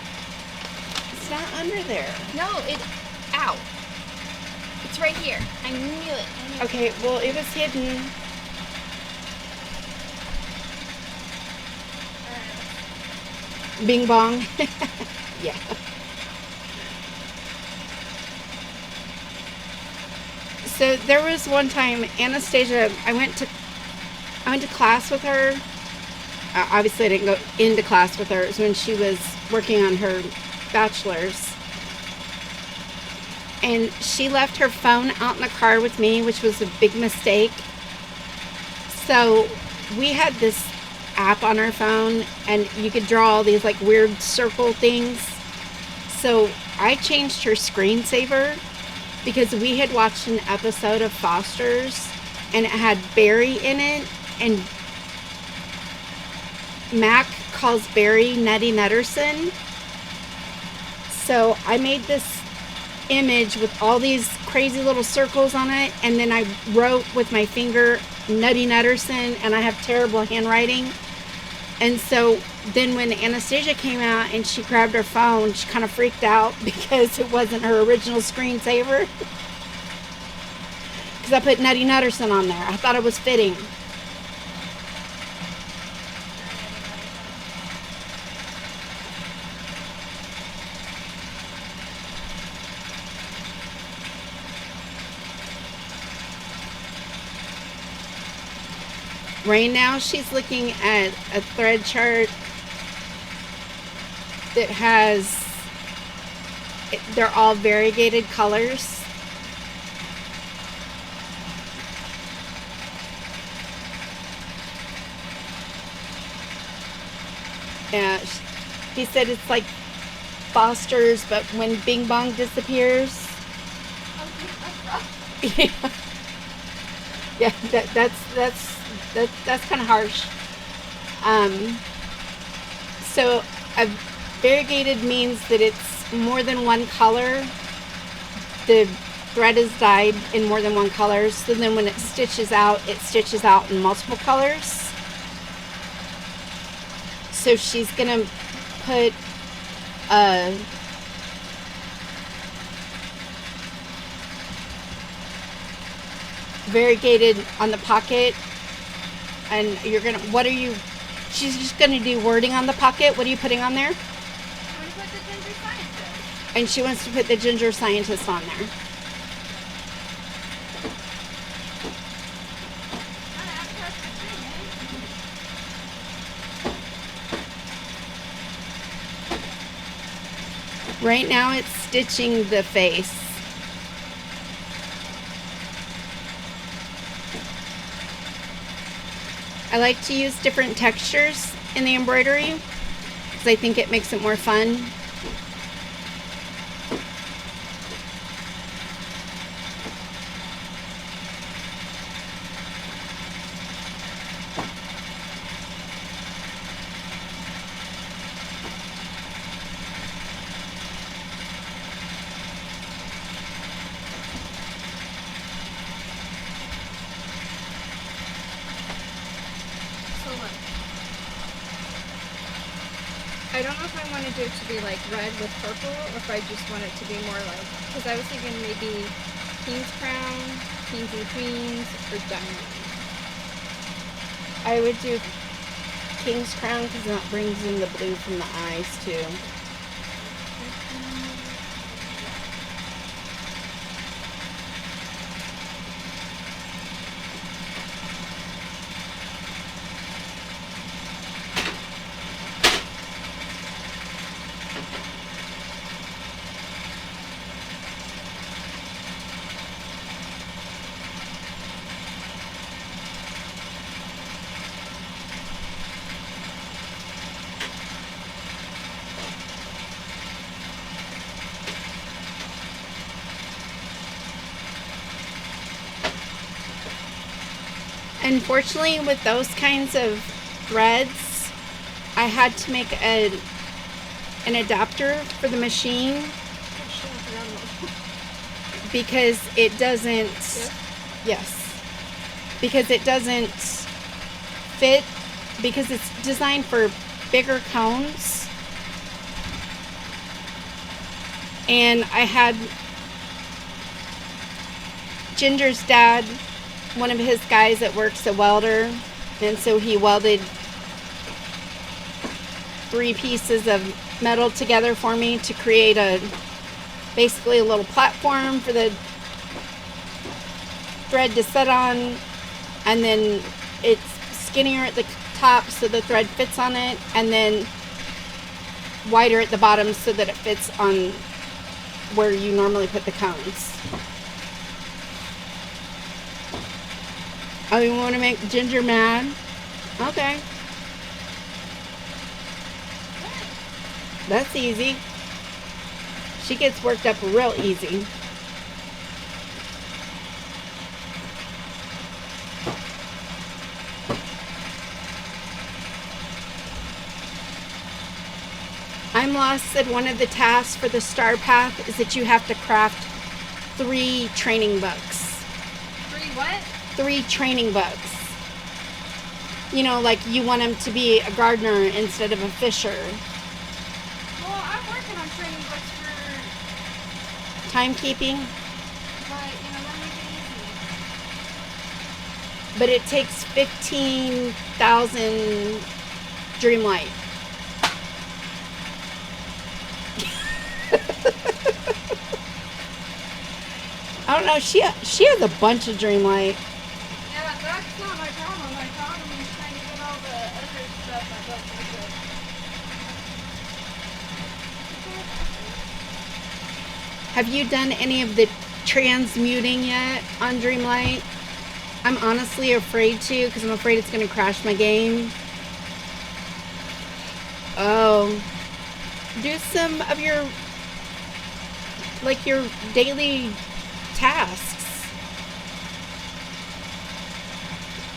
Speaker 1: It's not under there.
Speaker 3: No, ow. It's right here. I knew it.
Speaker 1: Okay, well, it was hidden. Bing bong. Yeah. So there was one time Anastasia, I went to class with her. Obviously I didn't go into class with her. It was when she was working on her bachelor's. And she left her phone out in the car with me, which was a big mistake. So we had this app on our phone and you could draw all these like weird circle things. So I changed her screensaver because we had watched an episode of Foster's and it had Barry in it, and Mac calls Barry Nutty Nutterson. So I made this image with all these crazy little circles on it, and then I wrote with my finger Nutty Nutterson, and I have terrible handwriting. And so then when Anastasia came out and she grabbed her phone, she kind of freaked out because it wasn't her original screensaver. Because I put Nutty Nutterson on there. I thought it was fitting. Right now she's looking at a thread chart that has, they're all variegated colors. Yeah, he said it's like Foster's, but when Bing Bong disappears. Yeah. Yeah, that's kind of harsh. So a variegated means that it's more than one color. The thread is dyed in more than one color, so then when it stitches out in multiple colors. So she's gonna put a variegated on the pocket, and she's just gonna do wording on the pocket. What are you putting on there?
Speaker 2: I'm gonna put the ginger scientist.
Speaker 1: And she wants to put the ginger scientist on there. Right now it's stitching the face. I like to use different textures in the embroidery because I think it makes it more fun.
Speaker 3: I don't know if I want to do it to be like red with purple, or if I just want it to be more like, because I was thinking maybe King's Crown, Kings and Queens, or Diamond.
Speaker 1: I would do King's Crown because that brings in the blue from the eyes too. Unfortunately, with those kinds of threads, I had to make an adapter for the machine because it doesn't. Yes, because it doesn't fit, because it's designed for bigger cones. And I had Ginger's dad, one of his guys that works a welder, and so he welded 3 pieces of metal together for me to create basically a little platform for the thread to sit on, and then it's skinnier at the top so the thread fits on it, and then wider at the bottom so that it fits on where you normally put the cones. Oh, you want to make Ginger mad? Okay. That's easy. She gets worked up real easy. I'm lost said one of the tasks for the Star Path is that you have to craft 3 training books.
Speaker 2: 3 what?
Speaker 1: 3 training books. You know, like you want them to be a gardener instead of a fisher.
Speaker 2: Well, I'm working on training books for
Speaker 1: Timekeeping.
Speaker 2: but that make it easy.
Speaker 1: But it takes 15,000 Dreamlight. I don't know. She has a bunch of Dreamlight.
Speaker 2: Yeah, that's not my problem. My problem is trying to get all the other stuff I built with it.
Speaker 1: Have you done any of the transmuting yet on Dreamlight? I'm honestly afraid to, because I'm afraid it's going to crash my game. Oh. Do some of your daily tasks.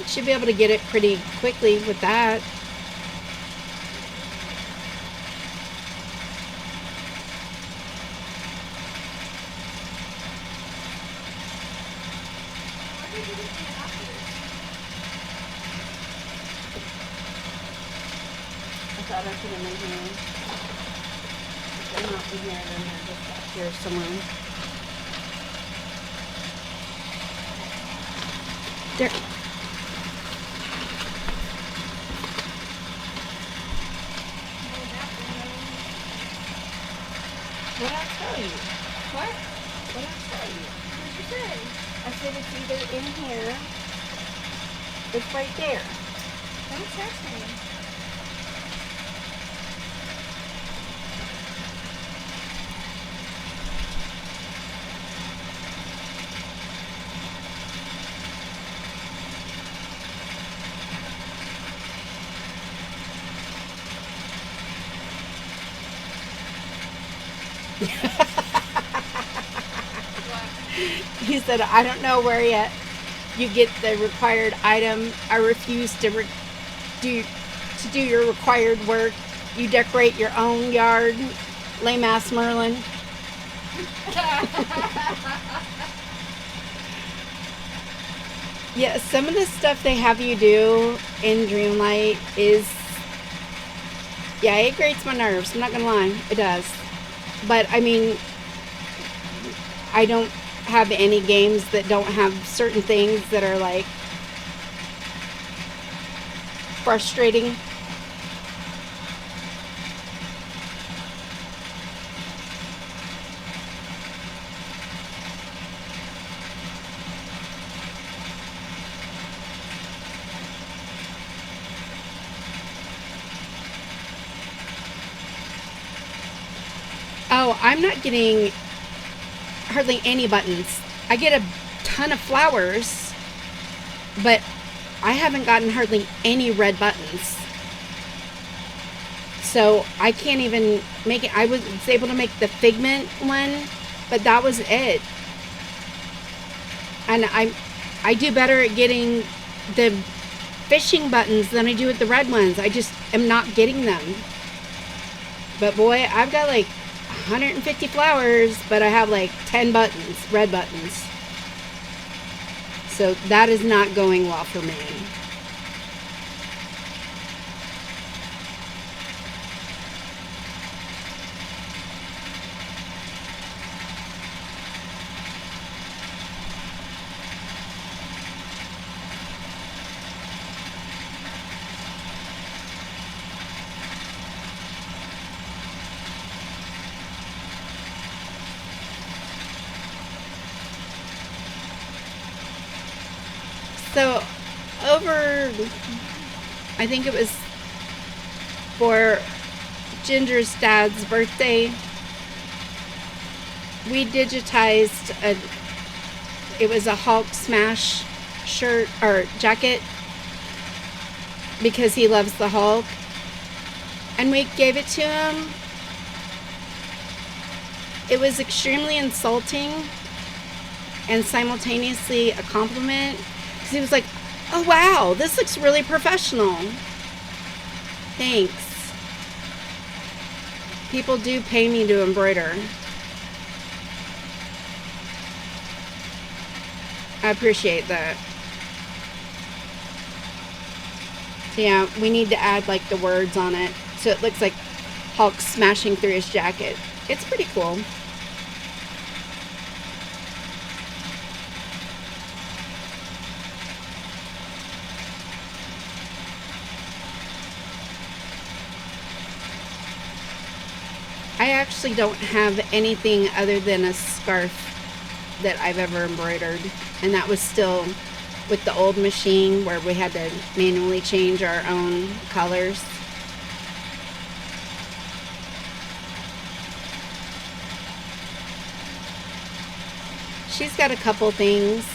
Speaker 1: Should be able to get it pretty quickly with that. I thought I put them in here. If they're not in here, then they're just back here somewhere. There. What did I tell you?
Speaker 2: What?
Speaker 1: What did I tell you?
Speaker 2: What did you say?
Speaker 1: I said it's either in here. It's right there.
Speaker 2: Don't text me.
Speaker 1: He said, I don't know where yet you get the required item. I refuse to do your required work. You decorate your own yard, lame ass Merlin. Yeah, some of the stuff they have you do in Dreamlight is, yeah, it grates my nerves. I'm not gonna lie, it does. But I mean, I don't have any games that don't have certain things that are like frustrating. Oh, I'm not getting hardly any buttons. I get a ton of flowers, but I haven't gotten hardly any red buttons. So I can't even make it. I was able to make the figment one, but that was it. And I do better at getting the fishing buttons than I do with the red ones. I just am not getting them. But boy, I've got like 150 flowers, but I have like 10 buttons, red buttons. So that is not going well for me. So over, I think it was for Ginger's dad's birthday, we digitized it was a Hulk smash shirt or jacket because he loves the Hulk, and we gave it to him. It was extremely insulting and simultaneously a compliment. He was like, oh wow, this looks really professional. Thanks. People do pay me to embroider. I appreciate that. So yeah, we need to add like the words on it so it looks like Hulk smashing through his jacket. It's pretty cool. I actually don't have anything other than a scarf that I've ever embroidered, and that was still with the old machine where we had to manually change our own colors. She's got a couple things.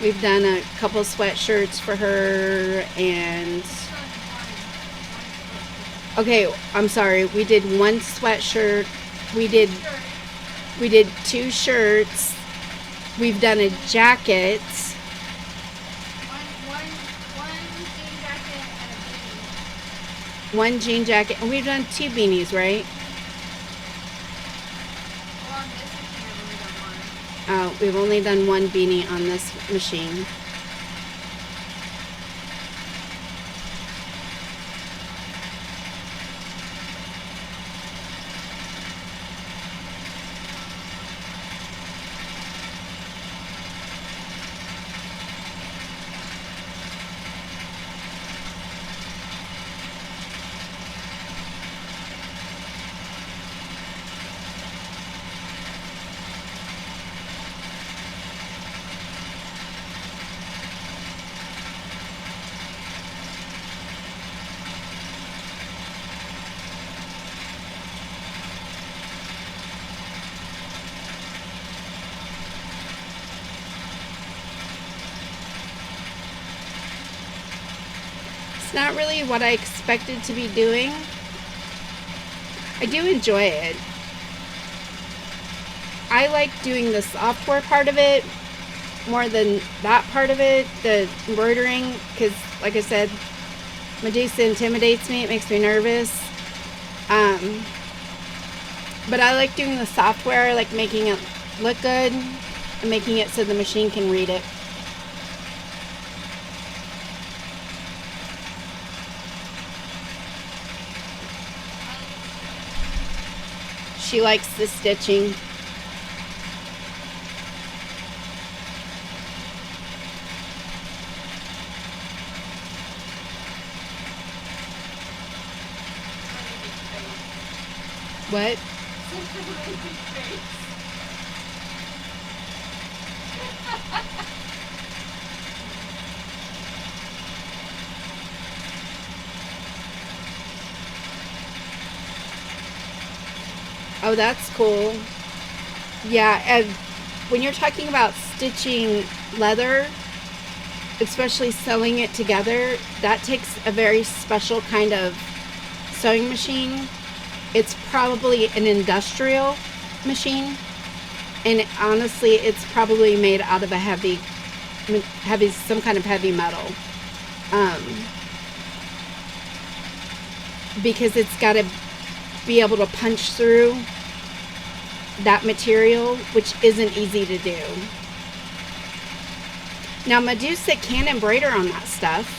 Speaker 1: We've done a couple sweatshirts for her, and okay, I'm sorry. We did one sweatshirt. We did 2 shirts. We've done a jacket. one jean jacket, and we've done 2 beanies, right?
Speaker 2: Well, on this machine, I've only done one.
Speaker 1: Oh, we've only done 1 beanie on this machine. It's not really what I expected to be doing. I do enjoy it. I like doing the software part of it more than that part of it, the embroidering, because like I said, Medusa intimidates me. It makes me nervous. But I like doing the software. I like making it look good and making it so the machine can read it. She likes the stitching. What? Oh, that's cool. Yeah, and when you're talking about stitching leather, especially sewing it together, that takes a very special kind of sewing machine. It's probably an industrial machine, and honestly, it's probably made out of a heavy, some kind of heavy metal, because it's got to be able to punch through that material, which isn't easy to do. Now, Medusa can embroider on that stuff.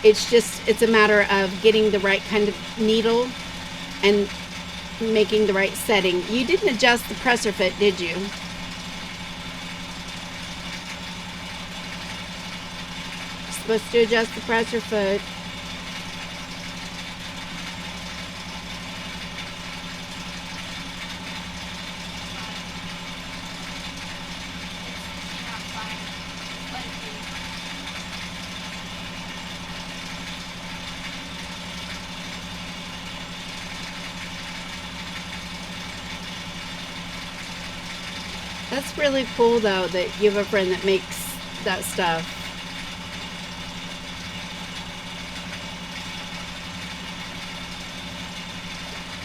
Speaker 1: It's a matter of getting the right kind of needle and making the right setting. You didn't adjust the presser foot, did you? You're supposed to adjust the presser foot. That's really cool, though, that you have a friend that makes that stuff.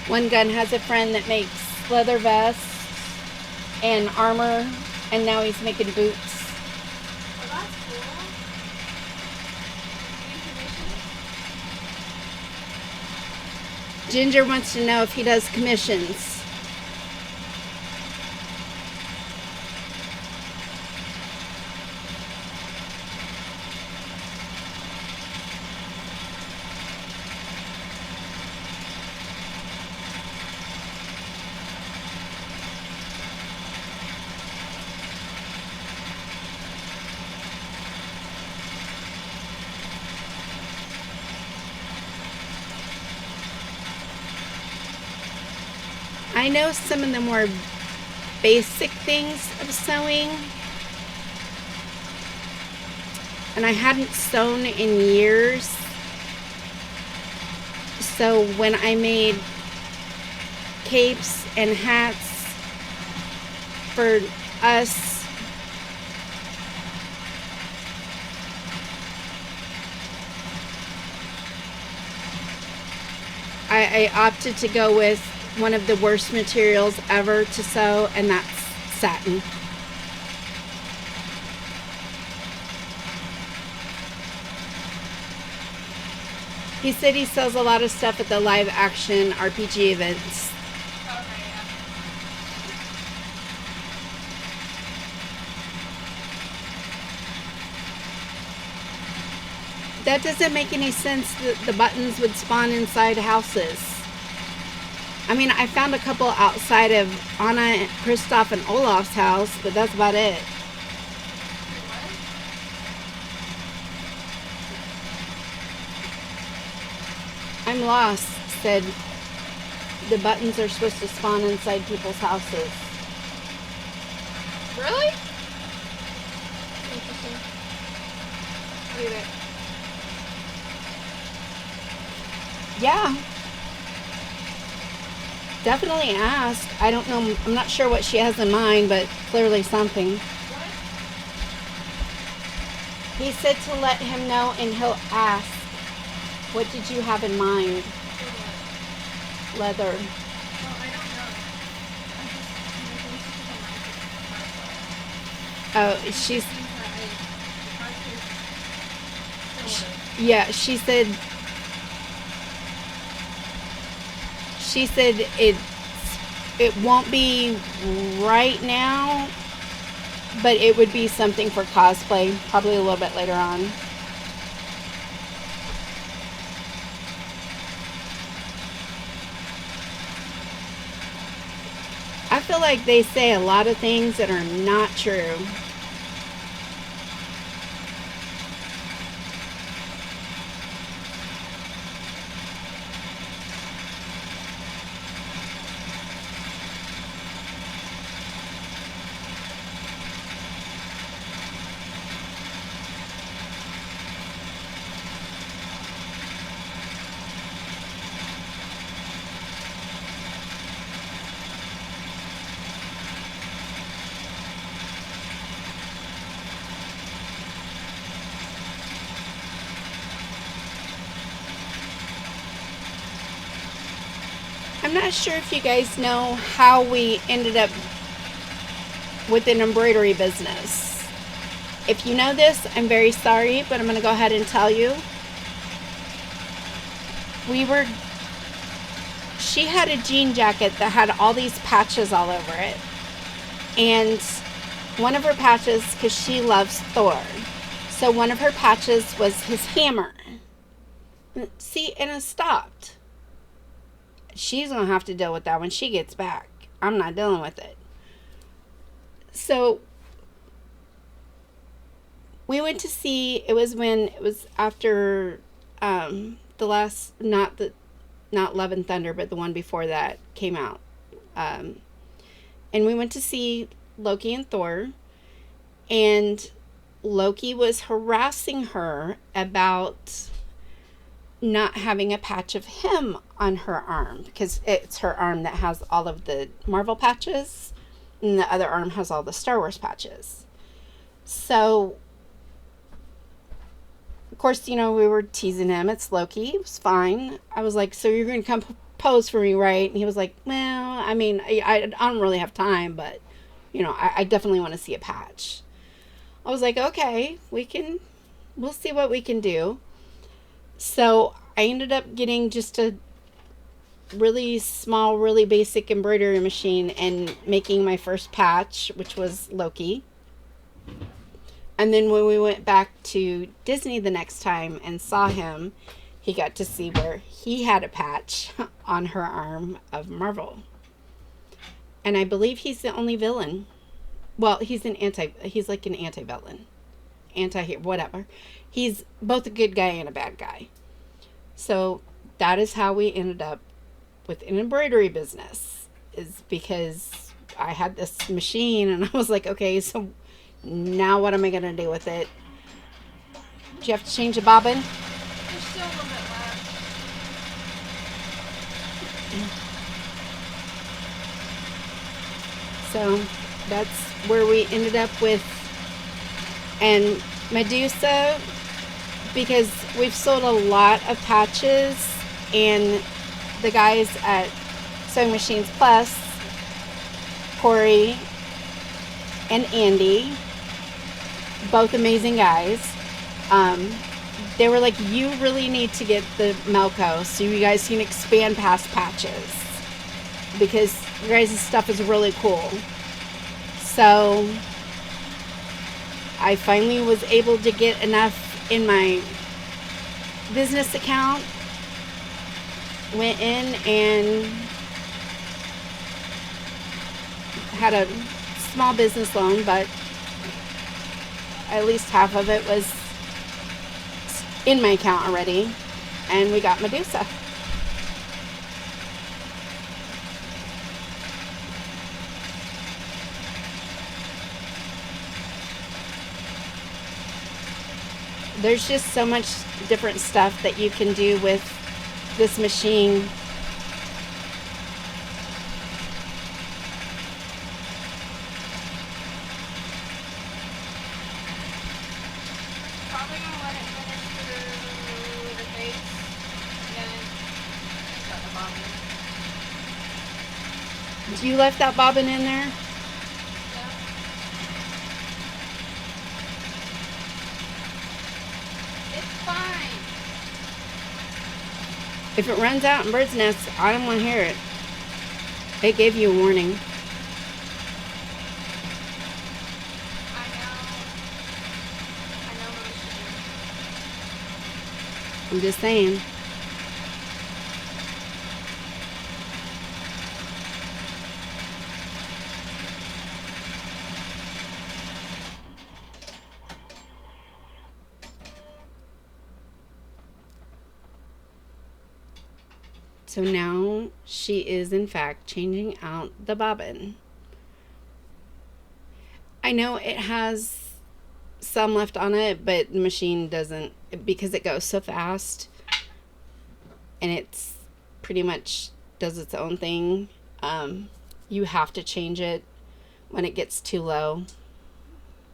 Speaker 1: One gun has a friend that makes leather vests and armor, and now he's making boots.
Speaker 2: Well, that's cool. Do you commission?
Speaker 1: Ginger wants to know if he does commissions. I know some of the more basic things of sewing, and I hadn't sewn in years. So when I made capes and hats for us, I opted to go with one of the worst materials ever to sew, and that's satin. He said he sells a lot of stuff at the live action RPG events.
Speaker 2: Okay, yeah.
Speaker 1: That doesn't make any sense that the buttons would spawn inside houses. I mean, I found a couple outside of Anna, Kristoff, and Olaf's house, but that's about it.
Speaker 2: Wait, what?
Speaker 1: I'm lost, said the buttons are supposed to spawn inside people's houses.
Speaker 2: Really?
Speaker 3: Interesting.
Speaker 2: Leave it.
Speaker 1: Yeah. Definitely ask. I don't know. I'm not sure what she has in mind, but clearly something.
Speaker 2: What?
Speaker 1: He said to let him know and he'll ask. What did you have in mind?
Speaker 2: For what?
Speaker 1: Leather.
Speaker 2: Well, I don't know. I'm just making such a
Speaker 1: Oh, she's.
Speaker 2: cosplay.
Speaker 1: Yeah, she said it won't be right now, but it would be something for cosplay, probably a little bit later on. I feel like they say a lot of things that are not true. I'm not sure if you guys know how we ended up with an embroidery business. If you know this, I'm very sorry, but I'm going to go ahead and tell you. She had a jean jacket that had all these patches all over it. And one of her patches, because she loves Thor, so one of her patches was his hammer. See, and it stopped. She's going to have to deal with that when she gets back. I'm not dealing with it. So we went to see, it was after the last, not Love and Thunder, but the one before that came out. And we went to see Loki and Thor, and Loki was harassing her about not having a patch of him on her arm, because it's her arm that has all of the Marvel patches and the other arm has all the Star Wars patches. So of course, we were teasing him. It's Loki. It was fine. I was like, so you're going to come pose for me, right? And he was like, well, I mean, I don't really have time, but I definitely want to see a patch. I was like, okay, we'll see what we can do. So I ended up getting just a really small, really basic embroidery machine and making my first patch, which was Loki. And then when we went back to Disney the next time and saw him, he got to see where he had a patch on her arm of Marvel. And I believe he's the only villain. Well, he's like an anti-villain. Whatever. He's both a good guy and a bad guy. So that is how we ended up with an embroidery business, is because I had this machine and I was like, okay, so now what am I going to do with it? Do you have to change the bobbin?
Speaker 2: There's still a little bit left.
Speaker 1: So that's where we ended up with. And Medusa, because we've sold a lot of patches, and the guys at Sewing Machines Plus, Corey and Andy, both amazing guys, they were like, you really need to get the Melco so you guys can expand past patches because your guys' stuff is really cool. So I finally was able to get enough in my business account. Went in and had a small business loan, but at least half of it was in my account already, and we got Medusa. There's just so much different stuff that you can do with this machine.
Speaker 2: Probably gonna let it finish through the face. And got the bobbin.
Speaker 1: You left that bobbin in there?
Speaker 2: Yeah. It's fine.
Speaker 1: If it runs out in bird's nests, I don't want to hear it. It gave you a warning.
Speaker 2: I know my machine.
Speaker 1: I'm just saying. So now she is in fact changing out the bobbin. I know it has some left on it, but the machine doesn't, because it goes so fast and it's pretty much does its own thing. You have to change it when it gets too low.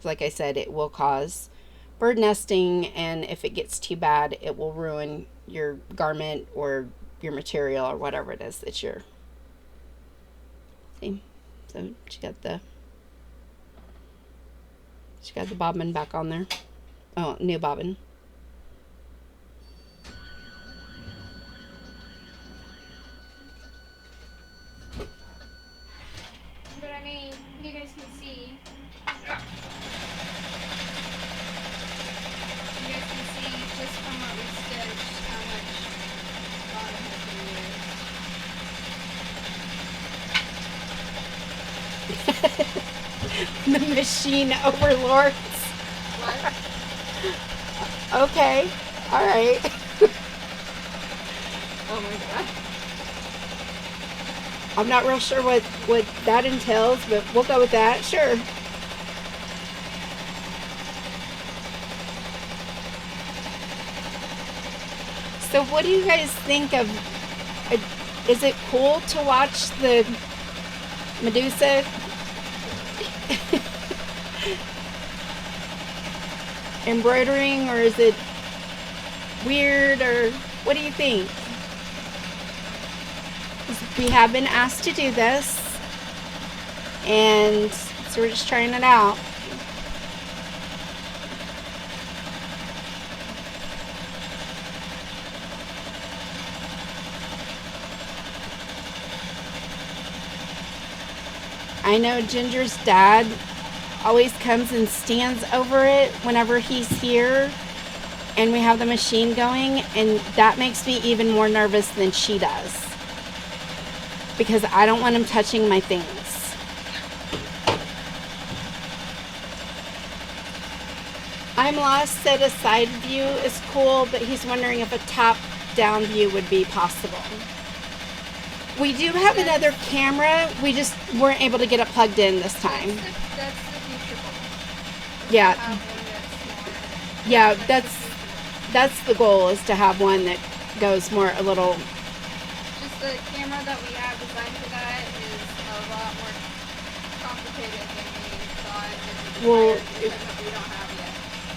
Speaker 1: Like I said, it will cause bird nesting, and if it gets too bad, it will ruin your garment or your material or whatever it is that you're. See? So she got the bobbin back on there. Oh, new bobbin.
Speaker 2: But I mean, you guys can see. You guys can see just from what we stitched how much bottom has been used.
Speaker 1: The machine overlords.
Speaker 2: What?
Speaker 1: Okay. All right.
Speaker 2: Oh my god.
Speaker 1: I'm not real sure what that entails, but we'll go with that. Sure. So what do you guys think of, is it cool to watch the Medusa embroidering, or is it weird, or what do you think? We have been asked to do this, and so we're just trying it out. I know Ginger's dad always comes and stands over it whenever he's here and we have the machine going, and that makes me even more nervous than she does, because I don't want him touching my things. I'm lost said a side view is cool, but he's wondering if a top down view would be possible. We do have another camera, we just weren't able to get it plugged in this time.
Speaker 2: That's the future goal.
Speaker 1: Yeah,
Speaker 2: Have one that's more.
Speaker 1: yeah, that's the goal, is to have one that goes more a little.
Speaker 2: Just the camera that we have designed for that is a lot more complicated than we thought. It
Speaker 1: Well,
Speaker 2: requires equipment we don't have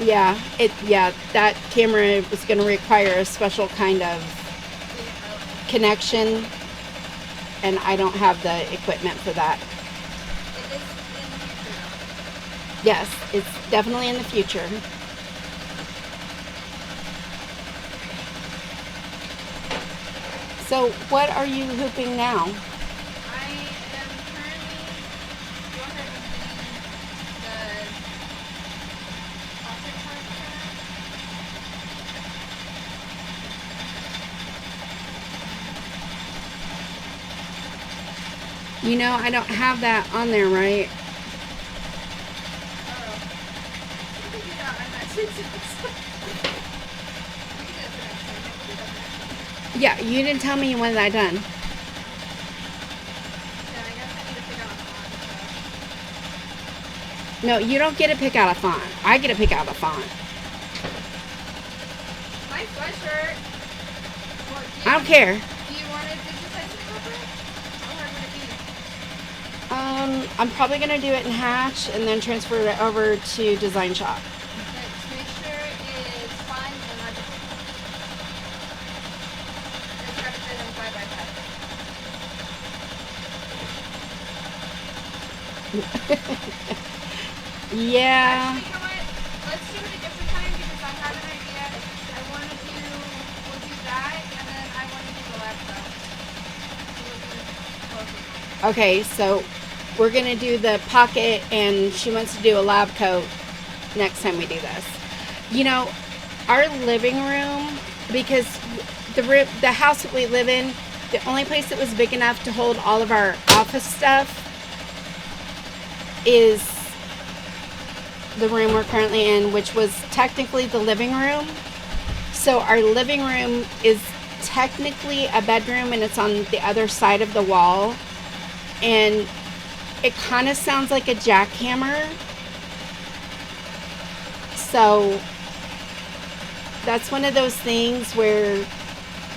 Speaker 2: yet.
Speaker 1: Yeah, that camera was going to require a special kind of connection, and I don't have the equipment for that.
Speaker 2: It is in the future though.
Speaker 1: Yes, it's definitely in the future. So what are you hooping now?
Speaker 3: I am currently go ahead and clean the pocket part center.
Speaker 1: You know, I don't have that on there, right?
Speaker 3: Oh. We can do that on next week's episode. We can do that for next time. We'll do that for next time.
Speaker 1: Yeah, you didn't tell me when that done.
Speaker 3: Yeah, I guess I need to pick out a font. So.
Speaker 1: No, you don't get to pick out a font. I get to pick out a font.
Speaker 3: My sweatshirt. Well,
Speaker 1: I don't care.
Speaker 3: Do you want to digitize it real quick? How hard would it be?
Speaker 1: I'm probably gonna do it in Hatch and then transfer it over to Design Shop.
Speaker 3: Let's make sure it's fun and legible. Let's try to fit them 5x5.
Speaker 1: Yeah.
Speaker 3: Actually, you know what? Let's do it a different time because I have an idea. We'll do that, and then I want to do the lab coat. We'll do both of them.
Speaker 1: Okay, so we're gonna do the pocket, and she wants to do a lab coat next time we do this. You know, our living room, because the house that we live in, the only place that was big enough to hold all of our office stuff is the room we're currently in, which was technically the living room. So our living room is technically a bedroom, and it's on the other side of the wall. And it kind of sounds like a jackhammer. So that's one of those things where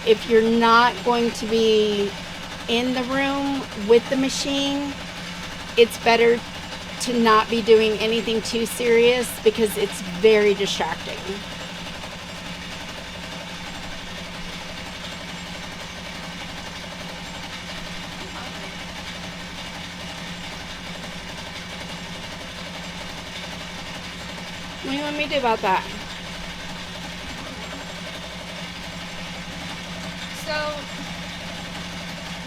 Speaker 1: if you're not going to be in the room with the machine, it's better to not be doing anything too serious because it's very distracting. What do you want me to do about that?
Speaker 3: So,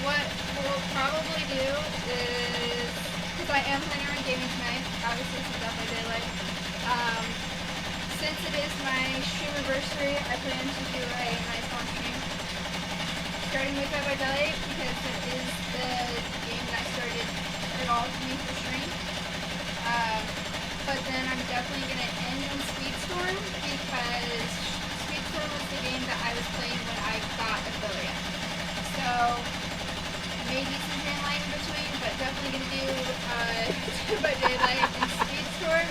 Speaker 3: what we'll probably do is, because I am planning on gaming tonight, obviously since that's my daylight. Since it is my stream anniversary, I plan to do a nice long stream. Starting with Dead by Daylight because it is the game that started it all for me for stream. But then I'm definitely going to end in Speedstorm because Speedstorm was the game that I was playing when I got affiliate. So maybe some Greenlight in between, but definitely going to do Dead by Daylight and Speedstorm.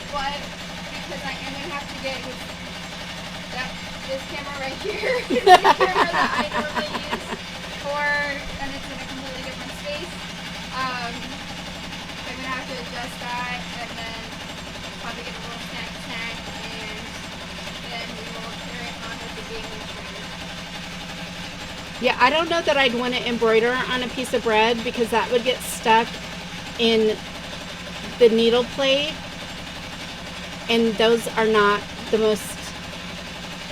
Speaker 3: But because I am going to have to get this camera right here is the camera that I normally use and it's in a completely different space. I'm going to have to adjust that and then probably get a little snack and then we will carry on with the gaming stream.
Speaker 1: Yeah, I don't know that I'd want to embroider on a piece of bread because that would get stuck in the needle plate, and those are not the most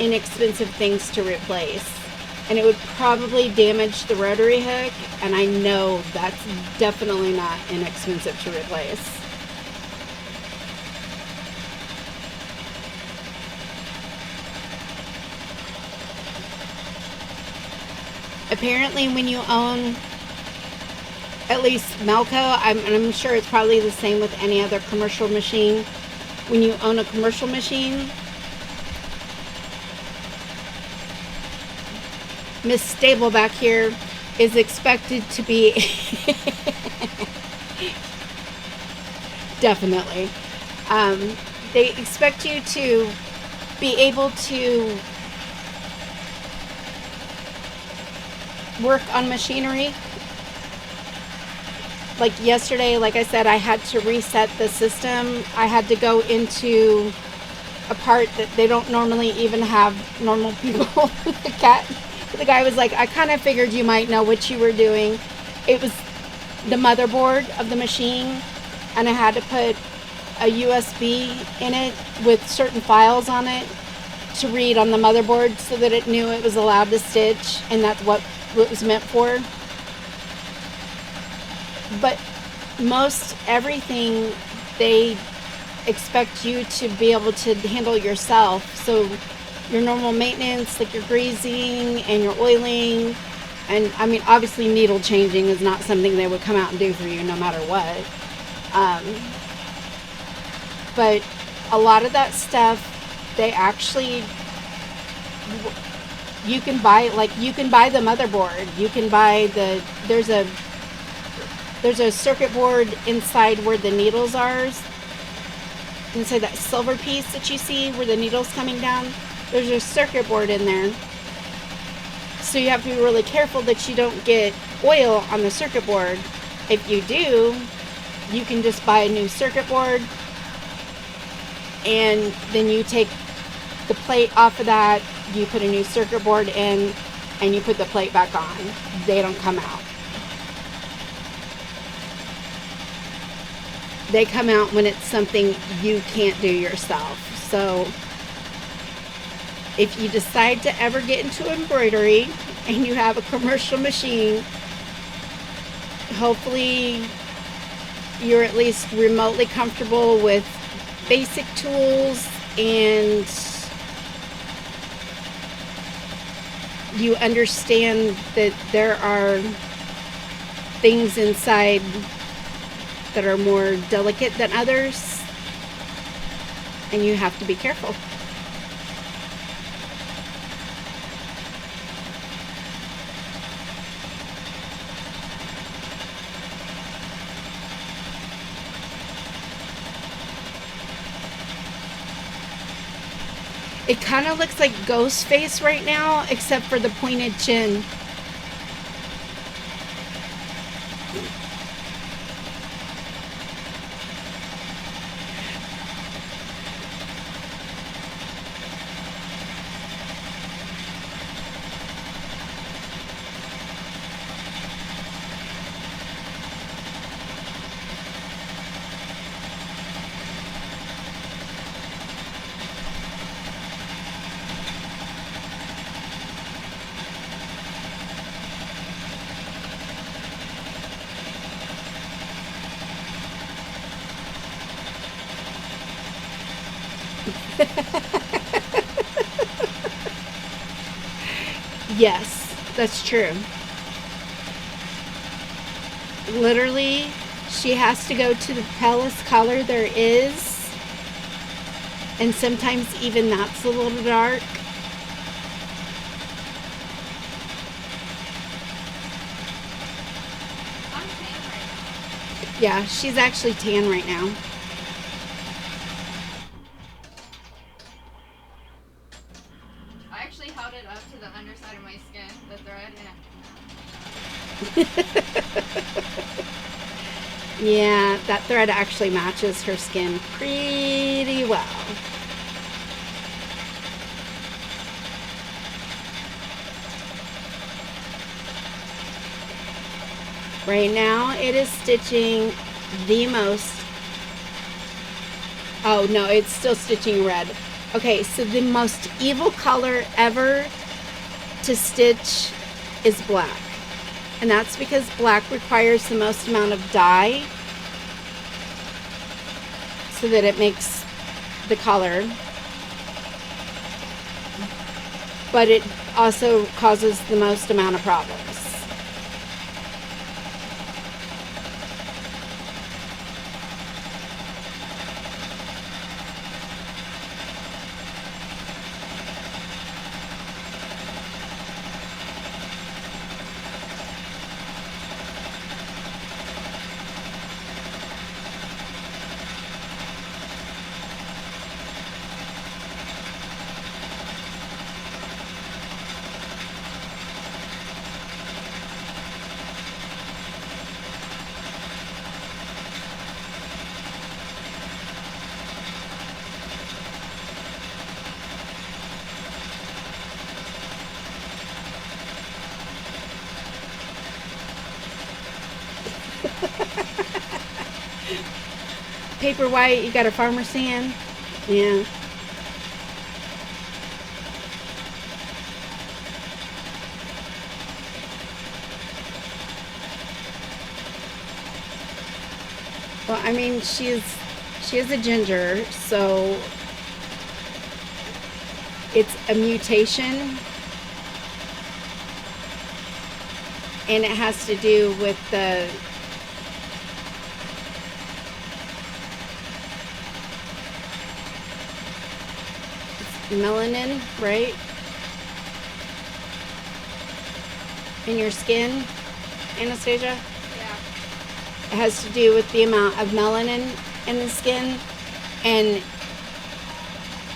Speaker 1: inexpensive things to replace. And it would probably damage the rotary hook, and I know that's definitely not inexpensive to replace. Apparently when you own, at least Melco, I'm sure it's probably the same with any other commercial machine, when you own a commercial machine, Miss Stable back here is expected to be definitely they expect you to be able to work on machinery. Like yesterday, like I said, I had to reset the system. I had to go into a part that they don't normally even have normal people. The guy was like, I kind of figured you might know what you were doing. It was the motherboard of the machine, and I had to put a USB in it with certain files on it to read on the motherboard so that it knew it was allowed to stitch, and that's what it was meant for. But most everything they expect you to be able to handle yourself. So your normal maintenance, like your greasing and your oiling, and I mean, obviously needle changing is not something they would come out and do for you no matter what. But a lot of that stuff, they actually, you can buy, like you can buy the motherboard. You can buy there's a circuit board inside where the needles are. Inside that silver piece that you see where the needle's coming down, there's a circuit board in there. So you have to be really careful that you don't get oil on the circuit board. If you do, you can just buy a new circuit board, and then you take the plate off of that, you put a new circuit board in, and you put the plate back on. They don't come out. They come out when it's something you can't do yourself. So if you decide to ever get into embroidery and you have a commercial machine, hopefully you're at least remotely comfortable with basic tools, and you understand that there are things inside that are more delicate than others, and you have to be careful. It kind of looks like Ghostface right now, except for the pointed chin. Yes, that's true. Literally, she has to go to the palest color there is, and sometimes even that's a little dark.
Speaker 3: I'm tan right now.
Speaker 1: Yeah, she's actually tan right now.
Speaker 3: I actually held it up to the underside of my skin, the thread, and
Speaker 1: Yeah, that thread actually matches her skin pretty well. Right now it is stitching the most. Oh no, it's still stitching red. Okay, so the most evil color ever to stitch is black. And that's because black requires the most amount of dye so that it makes the color. But it also causes the most amount of problems. Paper white, you got a farmer's sand? Yeah. Well, I mean, she is a ginger, so it's a mutation, and it has to do with the melanin, right? In your skin, Anastasia?
Speaker 3: Yeah.
Speaker 1: It has to do with the amount of melanin in the skin. And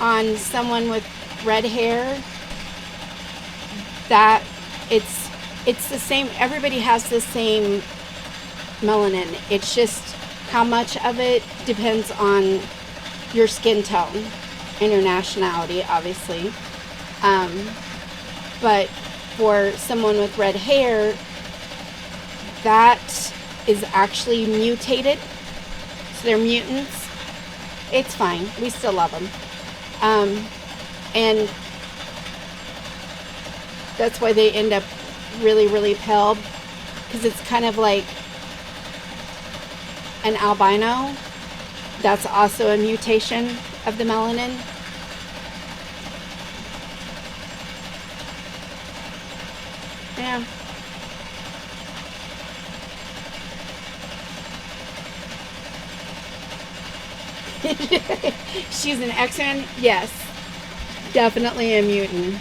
Speaker 1: on someone with red hair, that it's the same. Everybody has the same melanin. It's just how much of it depends on your skin tone and your nationality, obviously. But for someone with red hair, that is actually mutated. So they're mutants. It's fine. We still love them. And that's why they end up really, really pale, because it's kind of like an albino. That's also a mutation of the melanin. Yeah. She's an X-Men? Yes. Definitely a mutant.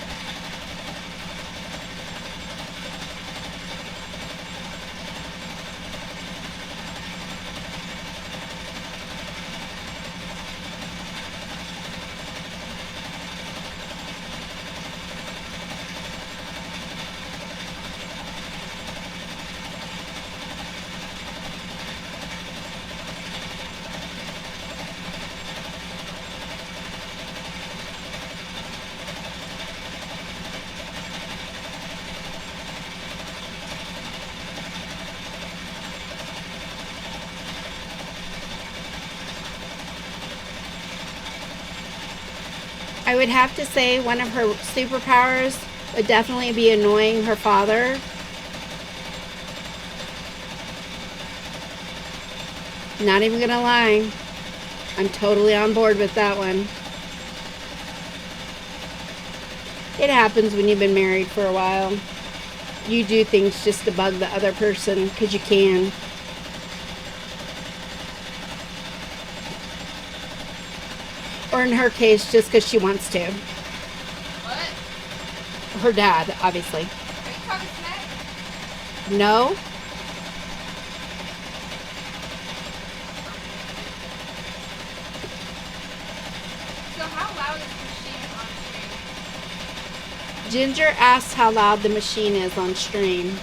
Speaker 1: I would have to say one of her superpowers would definitely be annoying her father. Not even gonna lie. I'm totally on board with that one. It happens when you've been married for a while. You do things just to bug the other person because you can. Or in her case, just because she wants to.
Speaker 3: What?
Speaker 1: Her dad, obviously.
Speaker 3: Are you talking smack?
Speaker 1: No?
Speaker 3: So how loud is the machine on stream?
Speaker 1: Ginger asks how loud the machine is on stream.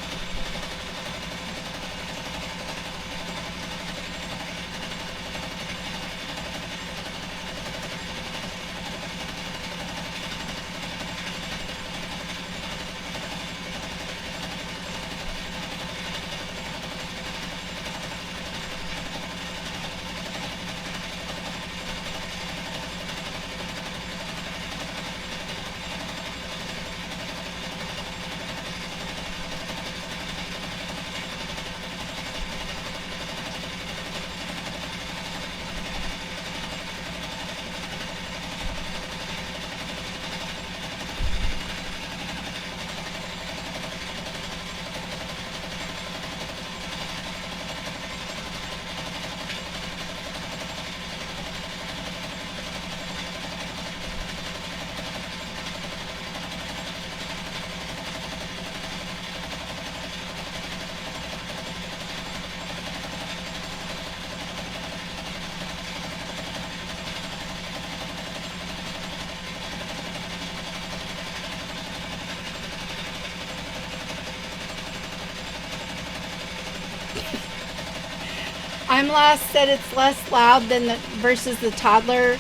Speaker 1: I'm Lost said it's less loud than the versus the toddler,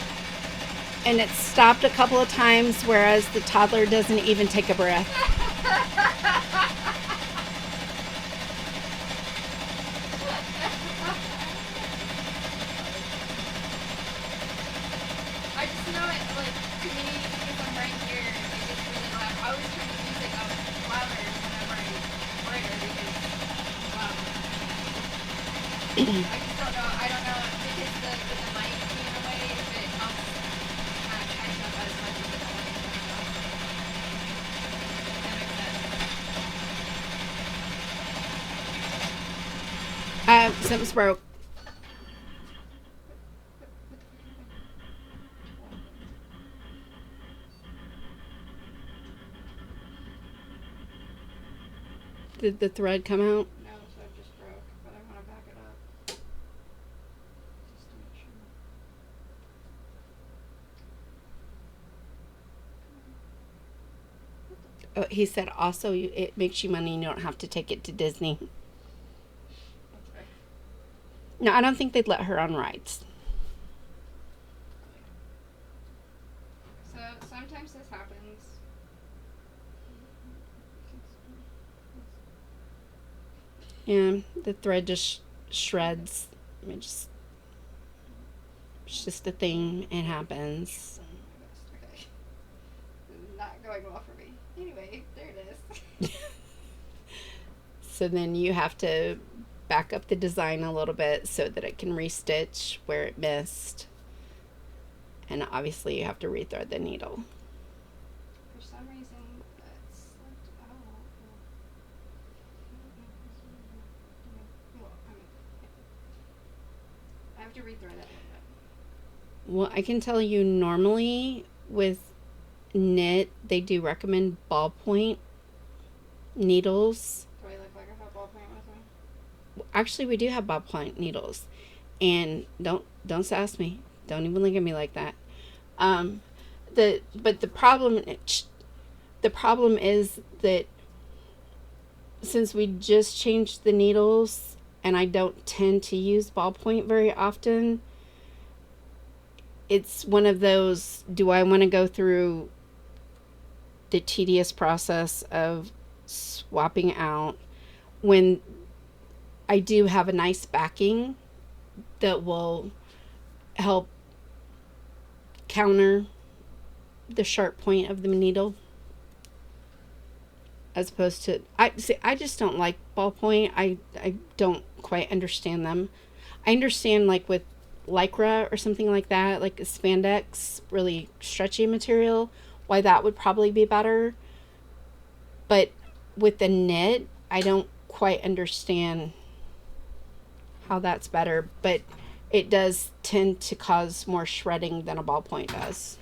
Speaker 1: and it's stopped a couple of times, whereas the toddler doesn't even take a breath.
Speaker 3: I just know it, like, to me, because I'm right here, it gets really loud. I always turn the music up louder whenever I'm brighter because, wow. I can still don't know. I don't know because with the mic being away, if it helps catch up as much as it always does. That makes sense.
Speaker 1: Something's broke. Did the thread come out?
Speaker 2: No, so it just broke, but I want to back it up. Just to make sure.
Speaker 1: He said also it makes you money and you don't have to take it to Disney.
Speaker 2: Okay.
Speaker 1: No, I don't think they'd let her on rides.
Speaker 2: So sometimes this happens.
Speaker 1: Yeah, the thread just shreds. It's just a thing. It happens.
Speaker 2: Okay. This is not going well for me. Anyway, there it is.
Speaker 1: So then you have to back up the design a little bit so that it can restitch where it missed. And obviously you have to rethread the needle.
Speaker 2: For some reason, that slipped out. I have to rethread that one.
Speaker 1: Well, I can tell you normally with knit, they do recommend ballpoint needles.
Speaker 2: Do I look like I have ballpoint with me?
Speaker 1: Actually, we do have ballpoint needles. And don't sass me. Don't even look at me like that. The problem is that since we just changed the needles and I don't tend to use ballpoint very often, it's one of those, do I want to go through the tedious process of swapping out when I do have a nice backing that will help counter the sharp point of the needle, as opposed to I just don't like ballpoint. I don't quite understand them. I understand like with lycra or something like that, like a spandex, really stretchy material, why that would probably be better. But with the knit, I don't quite understand how that's better, but it does tend to cause more shredding than a ballpoint does.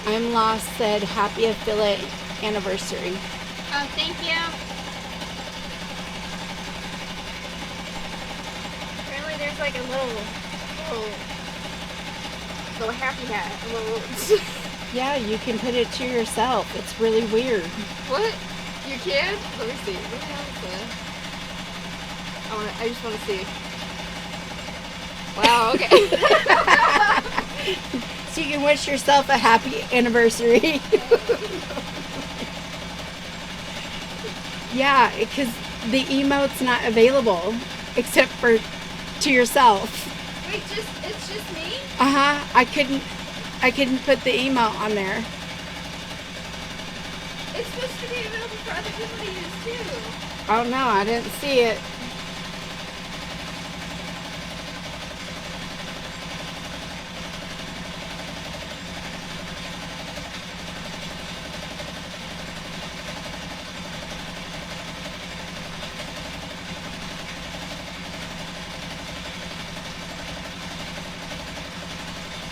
Speaker 1: I'm Lost said happy affiliate anniversary.
Speaker 3: Oh, thank you. Apparently there's like a little happy hat. A little
Speaker 1: Yeah, you can put it to yourself. It's really weird.
Speaker 3: What? You can? Let me see. What the hell is that? I just want to see. Wow, okay.
Speaker 1: So you can wish yourself a happy anniversary. Yeah, because the emote's not available except for to yourself.
Speaker 3: Wait, it's just me?
Speaker 1: I couldn't put the emote on there.
Speaker 3: It's supposed to be available for other people to use too.
Speaker 1: Oh no, I didn't see it.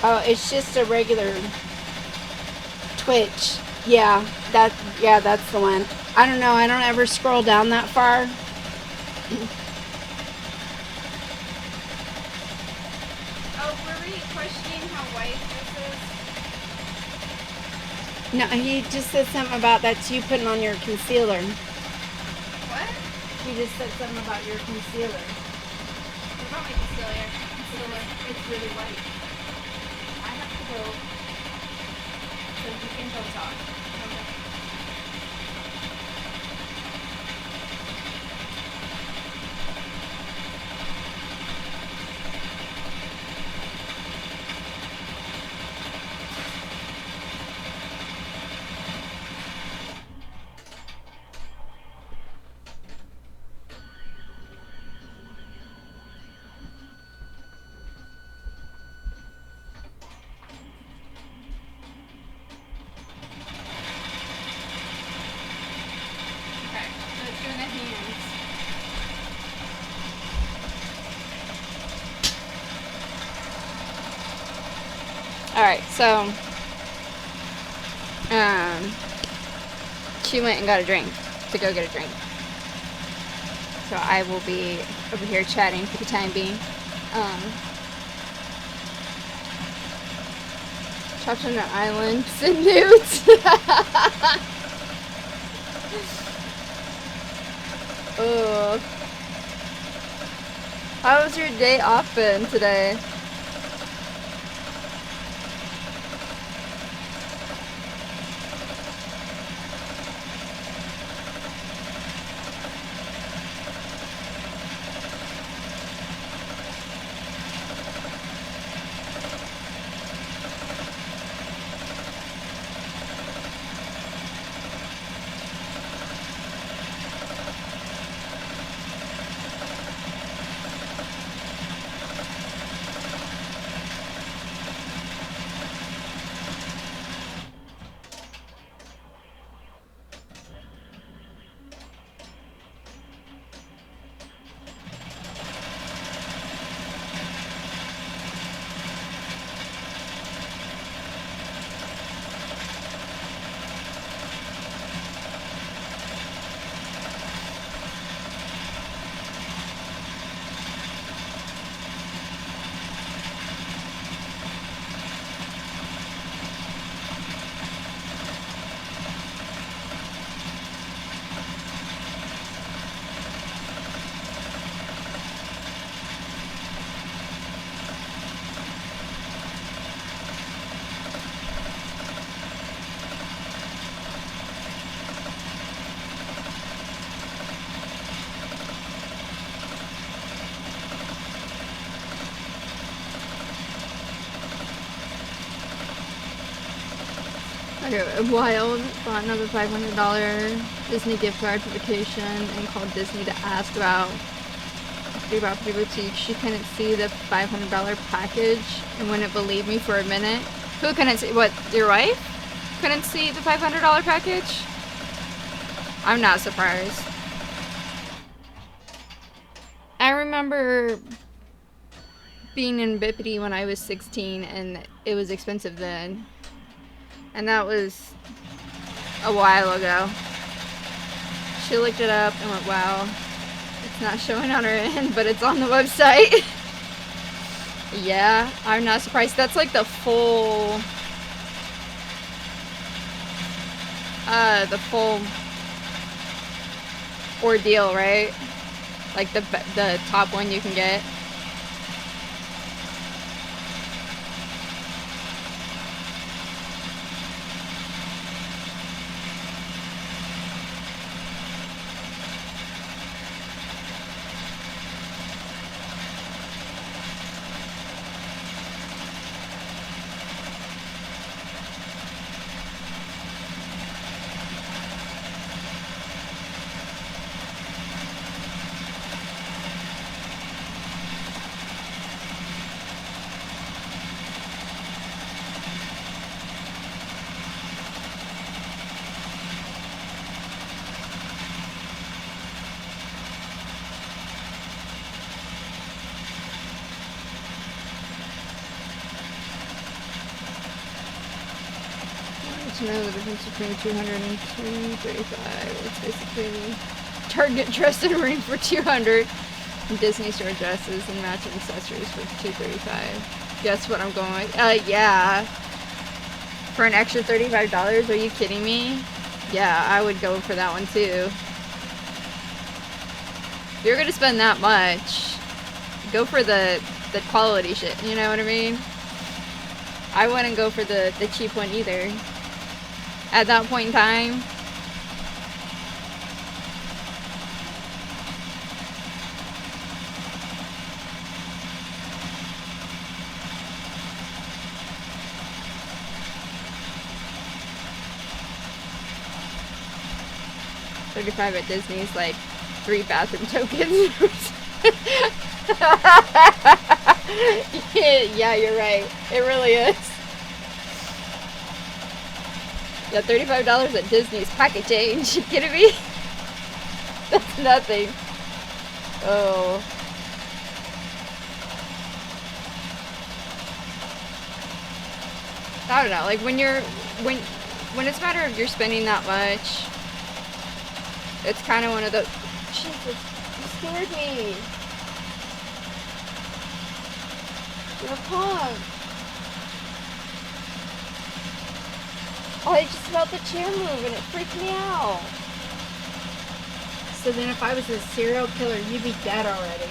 Speaker 1: Oh, it's just a regular Twitch. Yeah, that's the one. I don't know. I don't ever scroll down that far.
Speaker 3: Oh, were we questioning how white this is?
Speaker 1: No, he just said something about that's you putting on your concealer.
Speaker 3: What?
Speaker 1: He just said something about your concealer.
Speaker 3: What about my concealer?
Speaker 1: It's really white. I have to go. So you can go talk.
Speaker 3: Okay. Alright, so she went and got a drink to go get a drink. So I will be over here chatting for the time being. Chopped on the islands and newts. Oh. How was your day off been today? Okay, Wild bought another $500 Disney gift card for vacation and called Disney to ask about the boutique. She couldn't see the $500 package and wouldn't believe me for a minute. Who couldn't see? What, your wife? Couldn't see the $500 package? I'm not surprised. I remember being in Bippity when I was 16 and it was expensive then. And that was a while ago. She looked it up and went, wow, it's not showing on her end, but it's on the website. Yeah, I'm not surprised. That's like the full ordeal, right? Like the top one you can get. To know the difference between 200 and 235. It's basically Target dress and ring for 200, and Disney store dresses and matching accessories for 235. Guess what I'm going with? Yeah. For an extra $35? Are you kidding me? Yeah, I would go for that one too. If you're gonna spend that much, go for the quality shit. You know what I mean? I wouldn't go for the cheap one either. At that point in time, $35 at Disney is like 3 bathroom tokens. Yeah, you're right. It really is. Yeah, $35 at Disney's pocket change. You kidding me? That's nothing. Oh. I don't know, like when it's a matter of you're spending that much, it's kind of one of those. Jesus, you scared me. You're a punk. Oh, I just felt the chair move and it freaked me out.
Speaker 1: So then if I was a serial killer, you'd be dead already.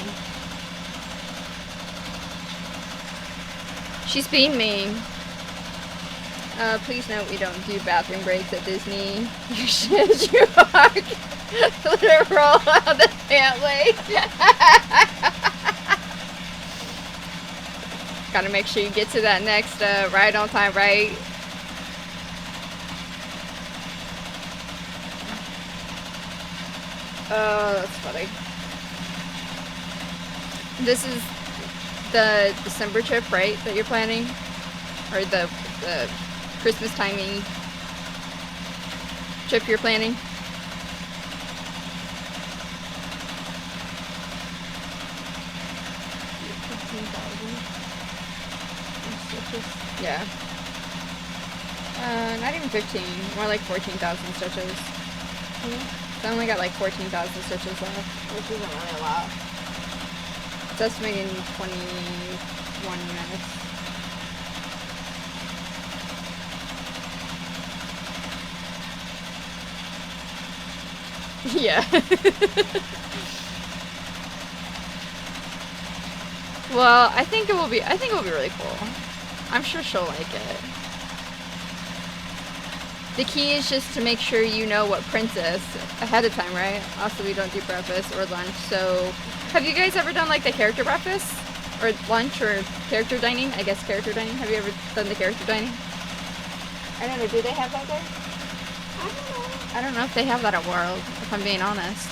Speaker 3: She's being mean. Please note we don't do bathroom breaks at Disney. You should. You are literal on the family. Gotta make sure you get to that next ride on time, right? Oh, that's funny. This is the December trip, right, that you're planning? Or the Christmas timing trip you're planning? Yeah. Not even 15. More like 14,000 stitches. So I only got like 14,000 stitches left, which isn't really a lot. It's estimating 21 minutes. Yeah. Well, I think it will be really cool. I'm sure she'll like it. The key is just to make sure you know what princess ahead of time, right? Also, we don't do breakfast or lunch, so... Have you guys ever done, like, the character breakfast? Or lunch or character dining? I guess character dining. Have you ever done the character dining? I don't know. Do they have that there? I don't know if they have that at World, if I'm being honest.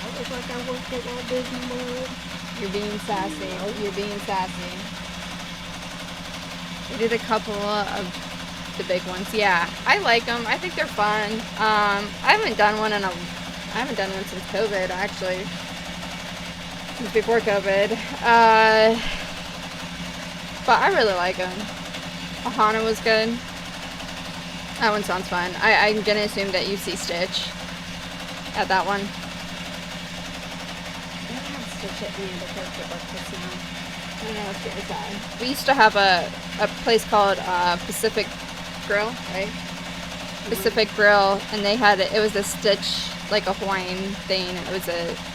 Speaker 1: I look like I worked at Walt Disney World.
Speaker 3: You're being sassy. You're being sassy. We did a couple of the big ones. Yeah, I like them. I think they're fun. I haven't done one since COVID, actually. Since before COVID. But I really like them. Ohana was good. That one sounds fun. I'm gonna assume that you see Stitch at that one.
Speaker 1: They don't have Stitch at any of the character breakfast now.
Speaker 3: I don't know, it's really sad. We used to have a place called Pacific Grill, right?
Speaker 1: Mm-hmm.
Speaker 3: Pacific Grill, and they had it was a Stitch, like a Hawaiian thing. It was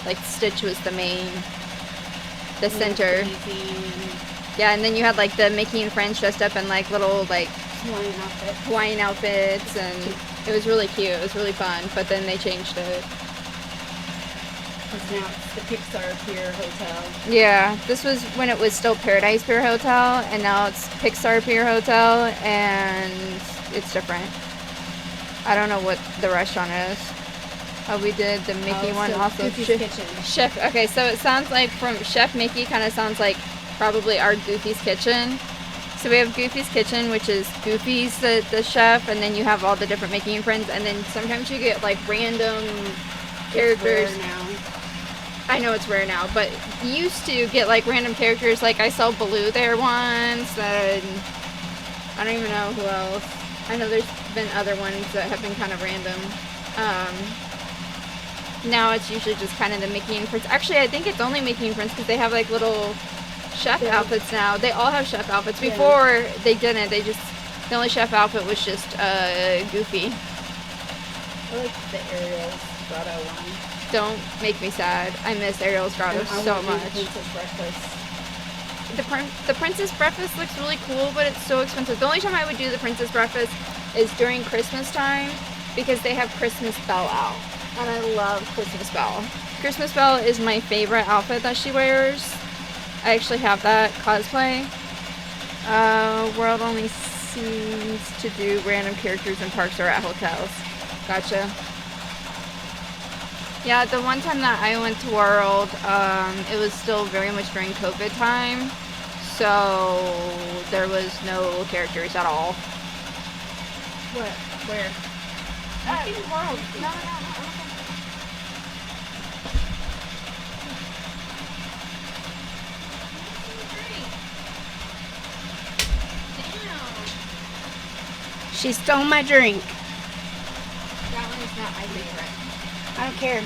Speaker 3: like Stitch was the main, the center. Yeah, and then you had like the Mickey and Friends dressed up in like little like Hawaiian outfits, and it was really cute. It was really fun, but then they changed it.
Speaker 1: Because now it's the Pixar Pier Hotel.
Speaker 3: Yeah, this was when it was still Paradise Pier Hotel, and now it's Pixar Pier Hotel, and it's different. I don't know what the restaurant is. Oh, we did the Mickey one
Speaker 1: so
Speaker 3: also.
Speaker 1: Goofy's Kitchen.
Speaker 3: Chef. Okay, so it sounds like from Chef Mickey kind of sounds like probably our Goofy's Kitchen. So we have Goofy's Kitchen, which is Goofy's the chef, and then you have all the different Mickey and Friends, and then sometimes you get like random characters.
Speaker 1: It's rare now.
Speaker 3: I know it's rare now, but you used to get like random characters. Like I saw Baloo there once, and I don't even know who else. I know there's been other ones that have been kind of random. Now it's usually just kind of the Mickey and Friends. Actually, I think it's only Mickey and Friends because they have like little chef outfits now. They all have chef outfits. Before they didn't. The only chef outfit was just Goofy.
Speaker 1: I like the Ariel's grotto one.
Speaker 3: Don't make me sad. I miss Ariel's grotto so much.
Speaker 1: Princess Breakfast.
Speaker 3: The Princess Breakfast looks really cool, but it's so expensive. The only time I would do the Princess Breakfast is during Christmas time because they have Christmas Belle out. And I love Christmas Belle. Christmas Belle is my favorite outfit that she wears. I actually have that cosplay. World only seems to do random characters in parks or at hotels. Gotcha. Yeah, the one time that I went to World, it was still very much during COVID time, so there was no characters at all.
Speaker 1: What? Where?
Speaker 3: World. No.
Speaker 1: She stole my drink.
Speaker 3: That one is not my favorite.
Speaker 1: I don't care.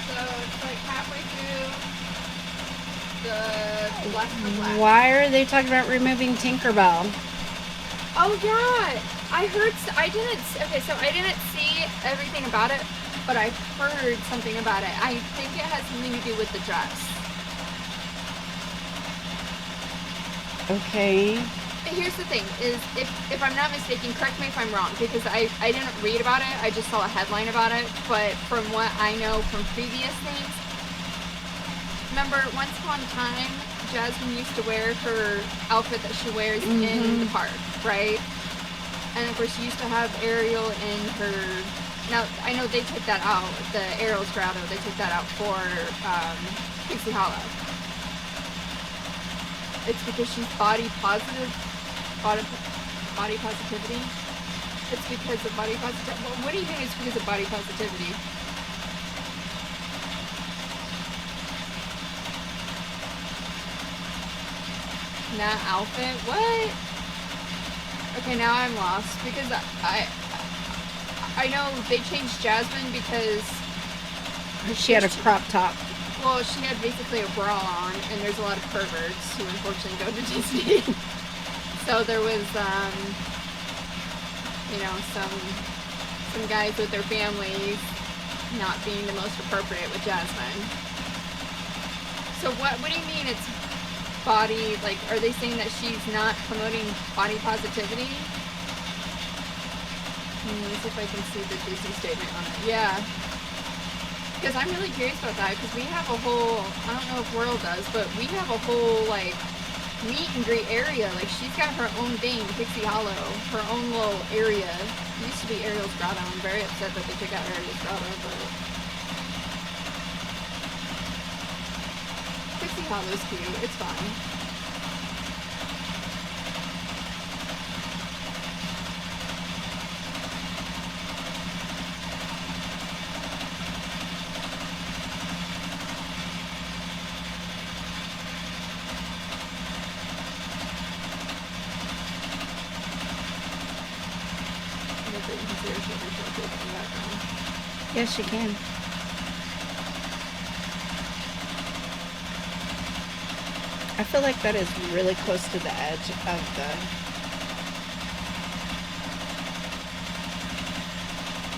Speaker 3: So it's like halfway through the Bless the Black.
Speaker 1: Why are they talking about removing Tinkerbell?
Speaker 3: Oh yeah, I heard. I didn't. Okay, so I didn't see everything about it, but I heard something about it. I think it has something to do with the dress.
Speaker 1: Okay.
Speaker 3: Here's the thing: is if I'm not mistaken, correct me if I'm wrong, because I didn't read about it. I just saw a headline about it. But from what I know from previous things, remember once upon a time, Jasmine used to wear her outfit that she wears in the park, right? And of course, she used to have Ariel in her. Now I know they took that out. The Ariel's grotto, they took that out for Pixie Hollow. It's because she's body positive. Body positivity. It's because of body positivity. Well, what do you think it's because of body positivity? That outfit? What? Okay, now I'm lost because I know they changed Jasmine because
Speaker 1: She had a crop top.
Speaker 3: well, she had basically a bra on, and there's a lot of perverts who unfortunately go to Disney. So there was some guys with their families not being the most appropriate with Jasmine. So what do you mean it's body, like, are they saying that she's not promoting body positivity? Let's see if I can see the Disney statement on it. Yeah. Because I'm really curious about that, because we have a whole, I don't know if World does, but we have a whole, like, meet and greet area. Like, she's got her own thing, Pixie Hollow, her own little area. It used to be Ariel's Grotto. I'm very upset that they took out Ariel's Grotto, but Pixie Hollow's cute. It's fine.
Speaker 1: Yes, she can. I feel like that is really close to the edge of the...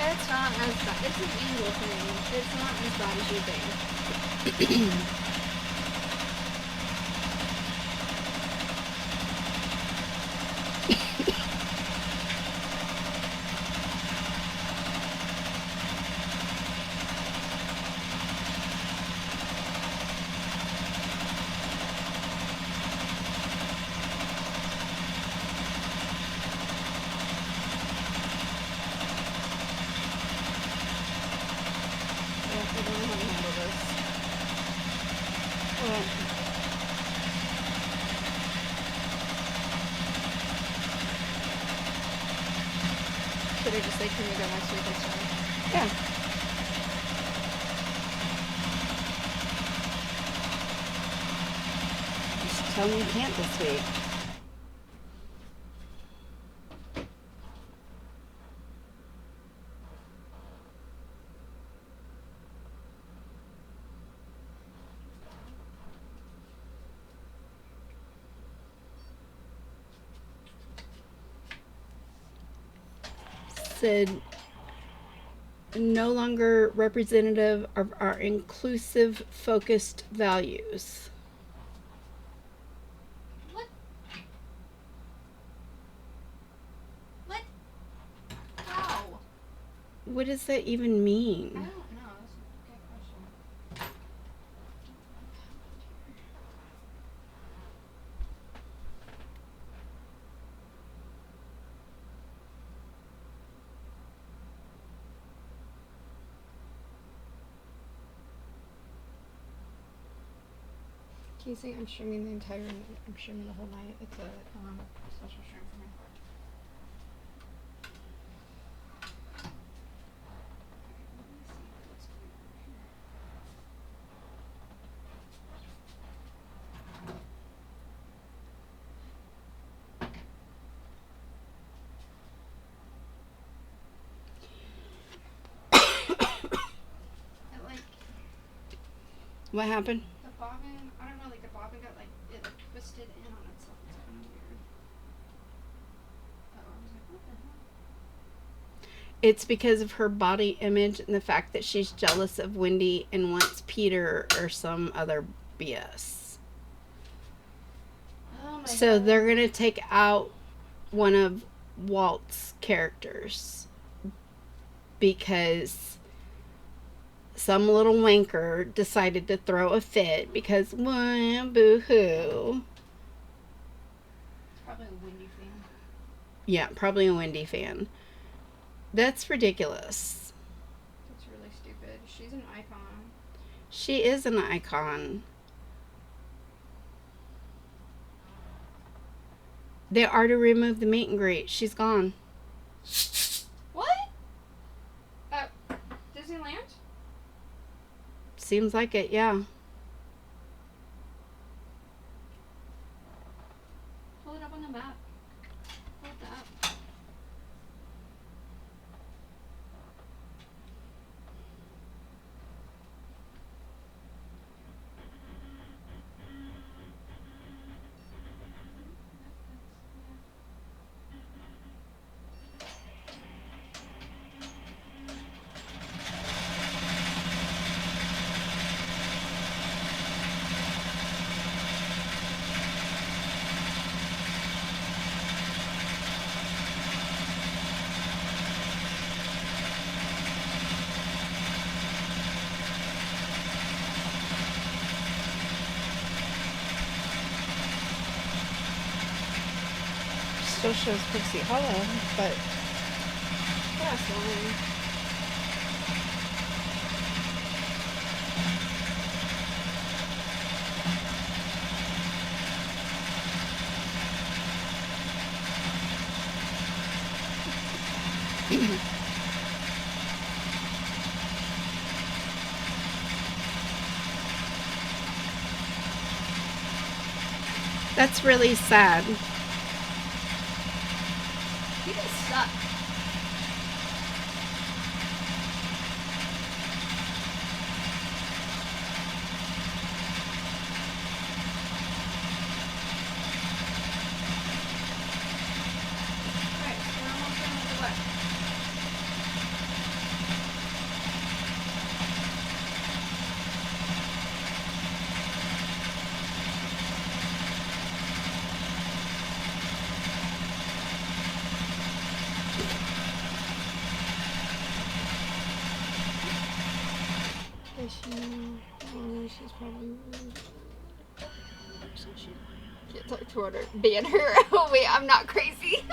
Speaker 3: It's not as bad. It's an angle thing. It's not as bad as you think. I don't know how to handle this.
Speaker 1: Well,
Speaker 3: Should I just say, can we go next week instead?
Speaker 1: yeah. Just tell me you can't this week. Said no longer representative of our inclusive focused values.
Speaker 3: What? What? How?
Speaker 1: What does that even mean?
Speaker 3: I don't know. That's a good question. Casey, I'm streaming the entire. I'm streaming the whole night. It's a special stream for me.
Speaker 1: What happened?
Speaker 2: The bobbin, I don't know, like the bobbin got like, it like twisted in on itself. It's kind of weird. Oh, I was like, what the hell?
Speaker 1: It's because of her body image and the fact that she's jealous of Wendy and wants Peter or some other BS.
Speaker 2: Oh my
Speaker 1: So
Speaker 2: God.
Speaker 1: they're going to take out one of Walt's characters because some little wanker decided to throw a fit because, well, boo-hoo.
Speaker 2: It's probably a Wendy fan.
Speaker 1: Yeah, probably a Wendy fan. That's ridiculous.
Speaker 2: That's really stupid. She's an icon.
Speaker 1: She is an icon. They already removed the meet and greet. She's gone.
Speaker 2: What? Disneyland?
Speaker 1: Seems like it, yeah.
Speaker 2: Pull it up on the map. Pull it up.
Speaker 1: Still shows Pixie Hollow, but
Speaker 2: That's lying.
Speaker 1: that's really sad.
Speaker 2: You just suck. Alright, so we're almost done with the what?
Speaker 1: She's probably.
Speaker 2: It's like Twitter. Ban her. Oh wait, I'm not crazy.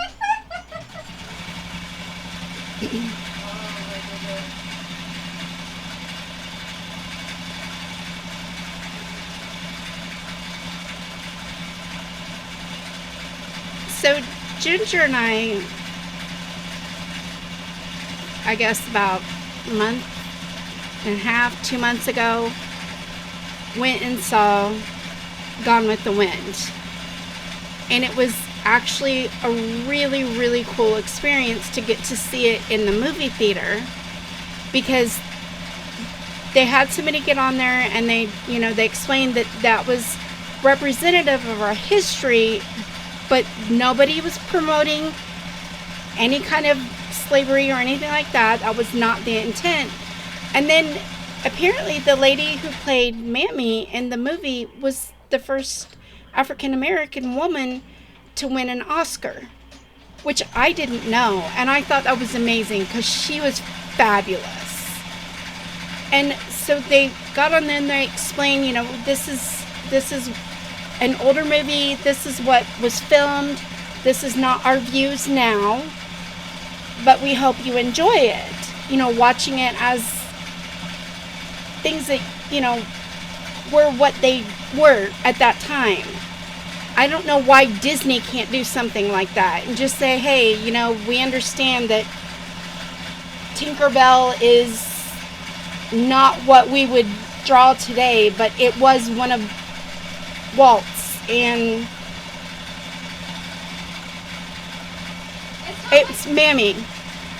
Speaker 1: So Ginger and I guess about a month and a half, 2 months ago, went and saw Gone with the Wind. And it was actually a really, really cool experience to get to see it in the movie theater because they had somebody get on there and they explained that that was representative of our history, but nobody was promoting any kind of slavery or anything like that. That was not the intent. And then apparently the lady who played Mammy in the movie was the first African American woman to win an Oscar, which I didn't know, and I thought that was amazing because she was fabulous. And so they got on there and they explained, this is an older movie, this is what was filmed, this is not our views now, but we hope you enjoy it. Watching it as things that, were what they were at that time. I don't know why Disney can't do something like that and just say, hey, we understand that Tinkerbell is not what we would draw today, but it was one of Walt's, and it's Mammy.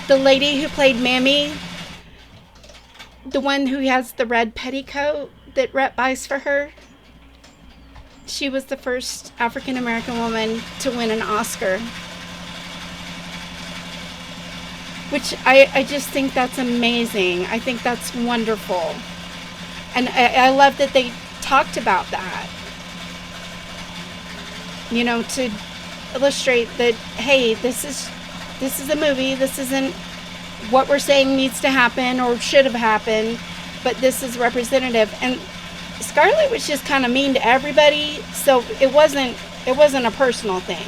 Speaker 1: The lady who played Mammy, the one who has the red petticoat, that Rhett buys for her. She was the first African American woman to win an Oscar. Which I just think that's amazing. I think that's wonderful. And I love that they talked about that. You know, to illustrate that, hey, this is a movie. This isn't what we're saying needs to happen or should have happened, but this is representative. And Scarlett was just kind of mean to everybody, so it wasn't a personal thing.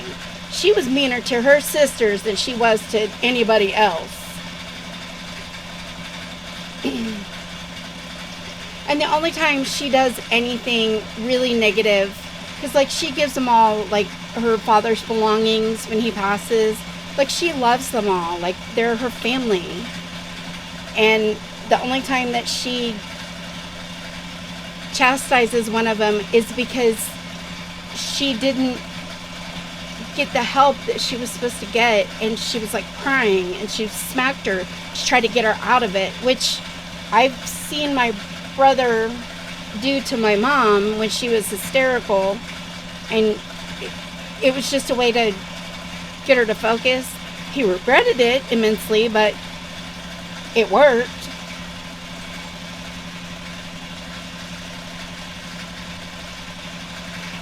Speaker 1: She was meaner to her sisters than she was to anybody else. And the only time she does anything really negative, because like she gives them all like her father's belongings when he passes, like she loves them all, like they're her family. And the only time that she chastises one of them is because she didn't get the help that she was supposed to get, and she was like crying, and she smacked her to try to get her out of it, which I've seen my brother do to my mom when she was hysterical, and it was just a way to get her to focus. He regretted it immensely, but it worked.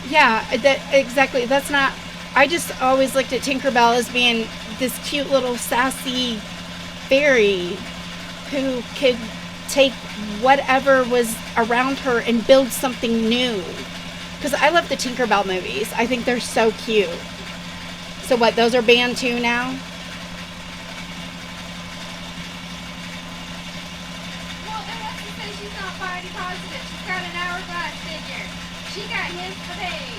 Speaker 1: Yeah, exactly. That's not. I just always looked at Tinkerbell as being this cute little sassy fairy who could take whatever was around her and build something new. Because I love the Tinkerbell movies. I think they're so cute. So what, those are banned too now?
Speaker 3: Well, and what's to say she's not body positive? She's got an hourglass figure. She got his for days.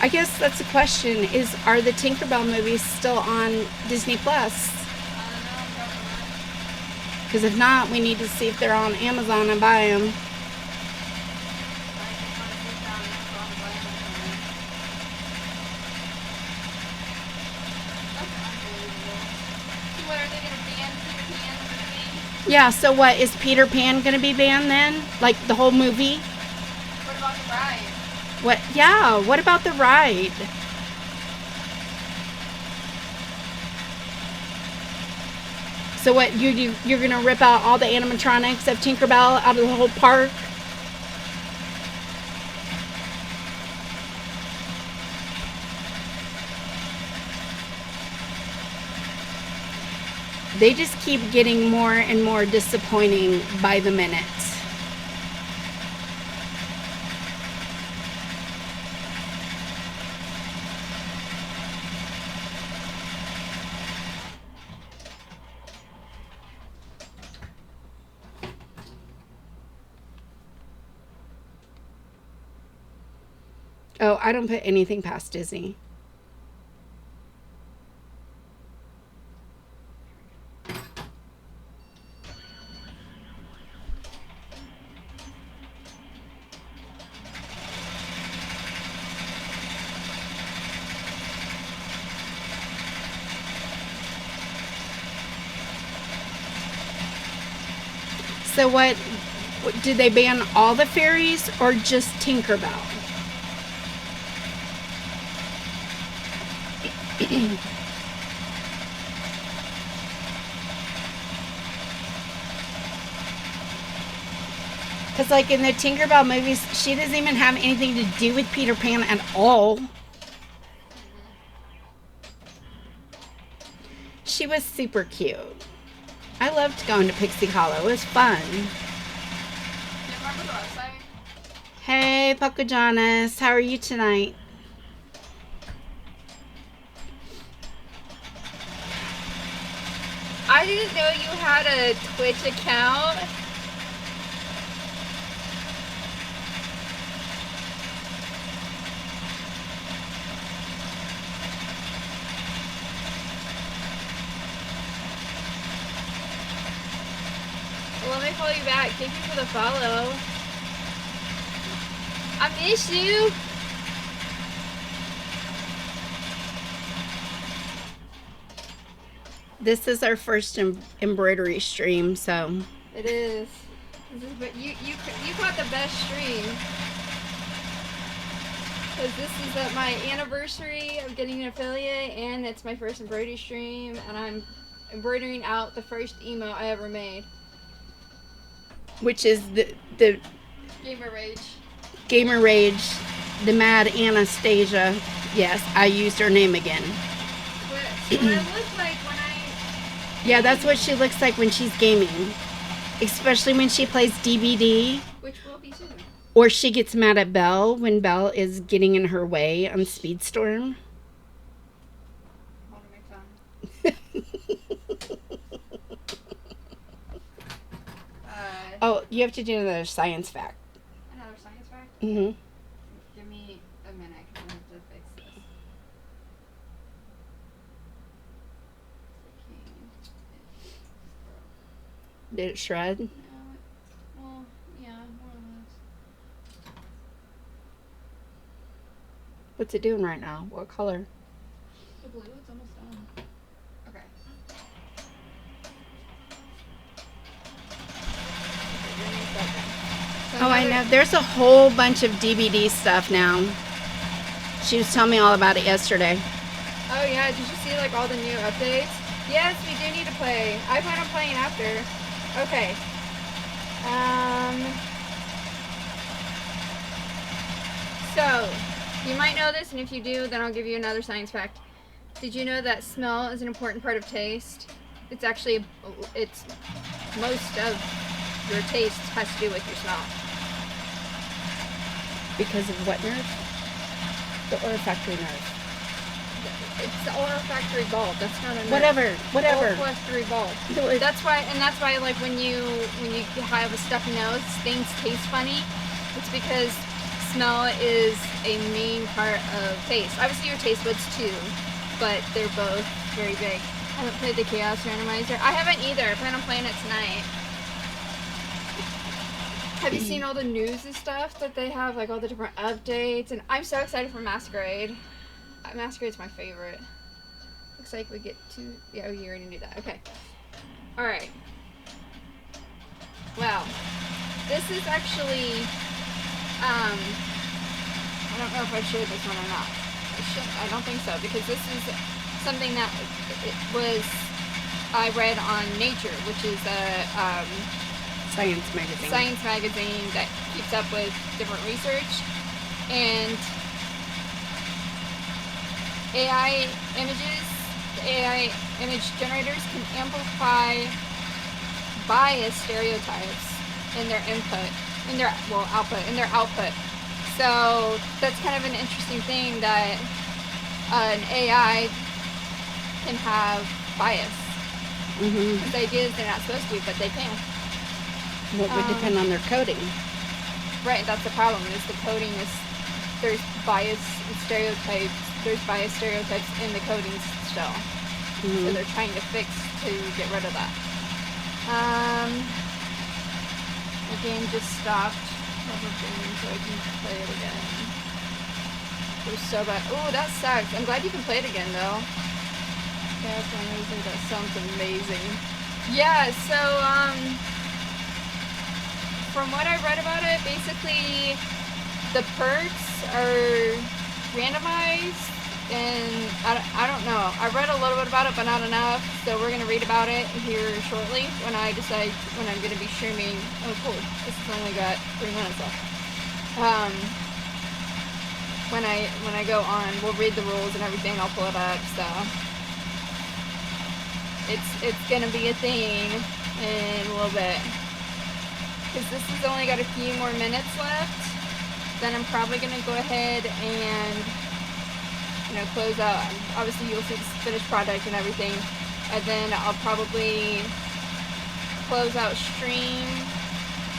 Speaker 1: I guess that's the question, is are the Tinkerbell movies still on Disney Plus?
Speaker 3: I don't know, probably not.
Speaker 1: Because if not, we need to see if they're on Amazon and buy them. Yeah, so what, is Peter Pan going to be banned then? Like the whole movie?
Speaker 3: What about the ride?
Speaker 1: What? Yeah, what about the ride? So what, you're going to rip out all the animatronics of Tinkerbell out of the whole park? They just keep getting more and more disappointing by the minute. Oh, I don't put anything past Disney. So what, did they ban all the fairies or just Tinkerbell? Because like in the Tinkerbell movies, she doesn't even have anything to do with Peter Pan at all. She was super cute. I loved going to Pixie Hollow. It was fun. Hey, Pocahontas. How are you tonight?
Speaker 3: I didn't know you had a Twitch account. Well, let me follow you back. Thank you for the follow. I miss you.
Speaker 1: This is our first embroidery stream, so
Speaker 3: It is.
Speaker 2: But you caught the best stream. Because this is my anniversary of getting an affiliate, and it's my first embroidery stream, and I'm embroidering out the first emo I ever made.
Speaker 1: Which is the
Speaker 2: Gamer Rage.
Speaker 1: Gamer Rage, the Mad Anastasia. Yes, I used her name again.
Speaker 2: What I look like when I...
Speaker 1: Yeah, that's what she looks like when she's gaming. Especially when she plays DBD.
Speaker 2: Which will be soon.
Speaker 1: Or she gets mad at Belle when Belle is getting in her way on Speedstorm.
Speaker 2: I want to make fun.
Speaker 1: Oh, you have to do another science fact.
Speaker 2: Another science fact?
Speaker 1: Mm-hmm.
Speaker 2: Give me a minute because I have to fix this.
Speaker 1: Did it shred?
Speaker 2: No, well, yeah, more or less.
Speaker 1: What's it doing right now? What color?
Speaker 2: The blue, it's almost done. Okay.
Speaker 1: Oh, I know. There's a whole bunch of DBD stuff now. She was telling me all about it yesterday.
Speaker 2: Oh yeah, did you see like all the new updates? Yes, we do need to play. I plan on playing after. Okay. So, you might know this, and if you do, then I'll give you another science fact. Did you know that smell is an important part of taste? It's actually, it's most of your taste has to do with your smell.
Speaker 1: Because of what nerve? The olfactory nerve.
Speaker 2: It's the olfactory bulb. That's not a nerve.
Speaker 1: Whatever.
Speaker 2: Olfactory bulb. That's why, like when you have a stuffy nose, things taste funny. It's because smell is a main part of taste. Obviously, your taste buds too, but they're both very big. I haven't played the Chaos Randomizer. I haven't either. I plan on playing it tonight. Have you seen all the news and stuff that they have, like all the different updates? And I'm so excited for Masquerade. Masquerade's my favorite. Looks like we get to... Yeah, you already knew that. Okay. Alright. Well, this is actually... I don't know if I showed this one or not. I don't think so, because this is something that I read on Nature, which is a...
Speaker 1: Science magazine.
Speaker 2: Science magazine that keeps up with different research. And AI image generators can amplify bias stereotypes in their output. So that's kind of an interesting thing that an AI can have bias.
Speaker 1: Mm-hmm.
Speaker 2: The idea is they're not supposed to, but they can.
Speaker 1: What would depend on their coding?
Speaker 2: Right, that's the problem. Is the coding is there's bias and stereotypes. There's bias stereotypes in the coding still, so they're trying to fix to get rid of that. The game just stopped publishing, so I can play it again. It was so bad. Oh, that sucks. I'm glad you can play it again though. Yeah, that's amazing. That sounds amazing. Yeah. So from what I read about it, basically the perks are randomized, and I don't know. I read a little bit about it, but not enough. So we're gonna read about it here shortly when I decide when I'm gonna be streaming. Oh, cool! This has only got 3 minutes left. When I go on, we'll read the rules and everything. I'll pull it up. So it's gonna be a thing in a little bit. Because this has only got a few more minutes left, then I'm probably going to go ahead and, close out. Obviously, you'll see the finished product and everything, and then I'll probably close out stream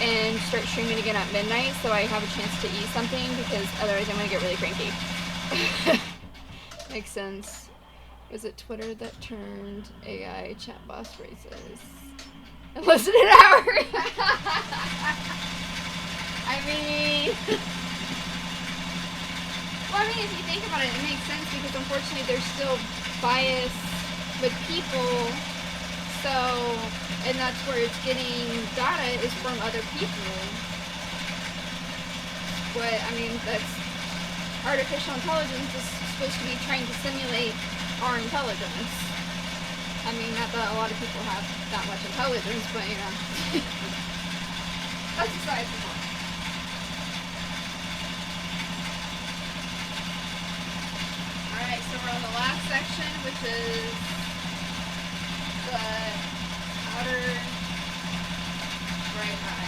Speaker 2: and start streaming again at midnight so I have a chance to eat something, because otherwise I'm going to get really cranky. Makes sense. Was it Twitter that turned AI chatbot racist? Less than an hour. If you think about it, it makes sense, because unfortunately there's still bias with people. So
Speaker 3: And that's where it's getting data is from other people. But I mean, that's artificial intelligence is supposed to be trying to simulate our intelligence. I mean, not that a lot of people have that much intelligence, but you know, that's besides the point. All right, so we're on the last section, which is the outer right eye.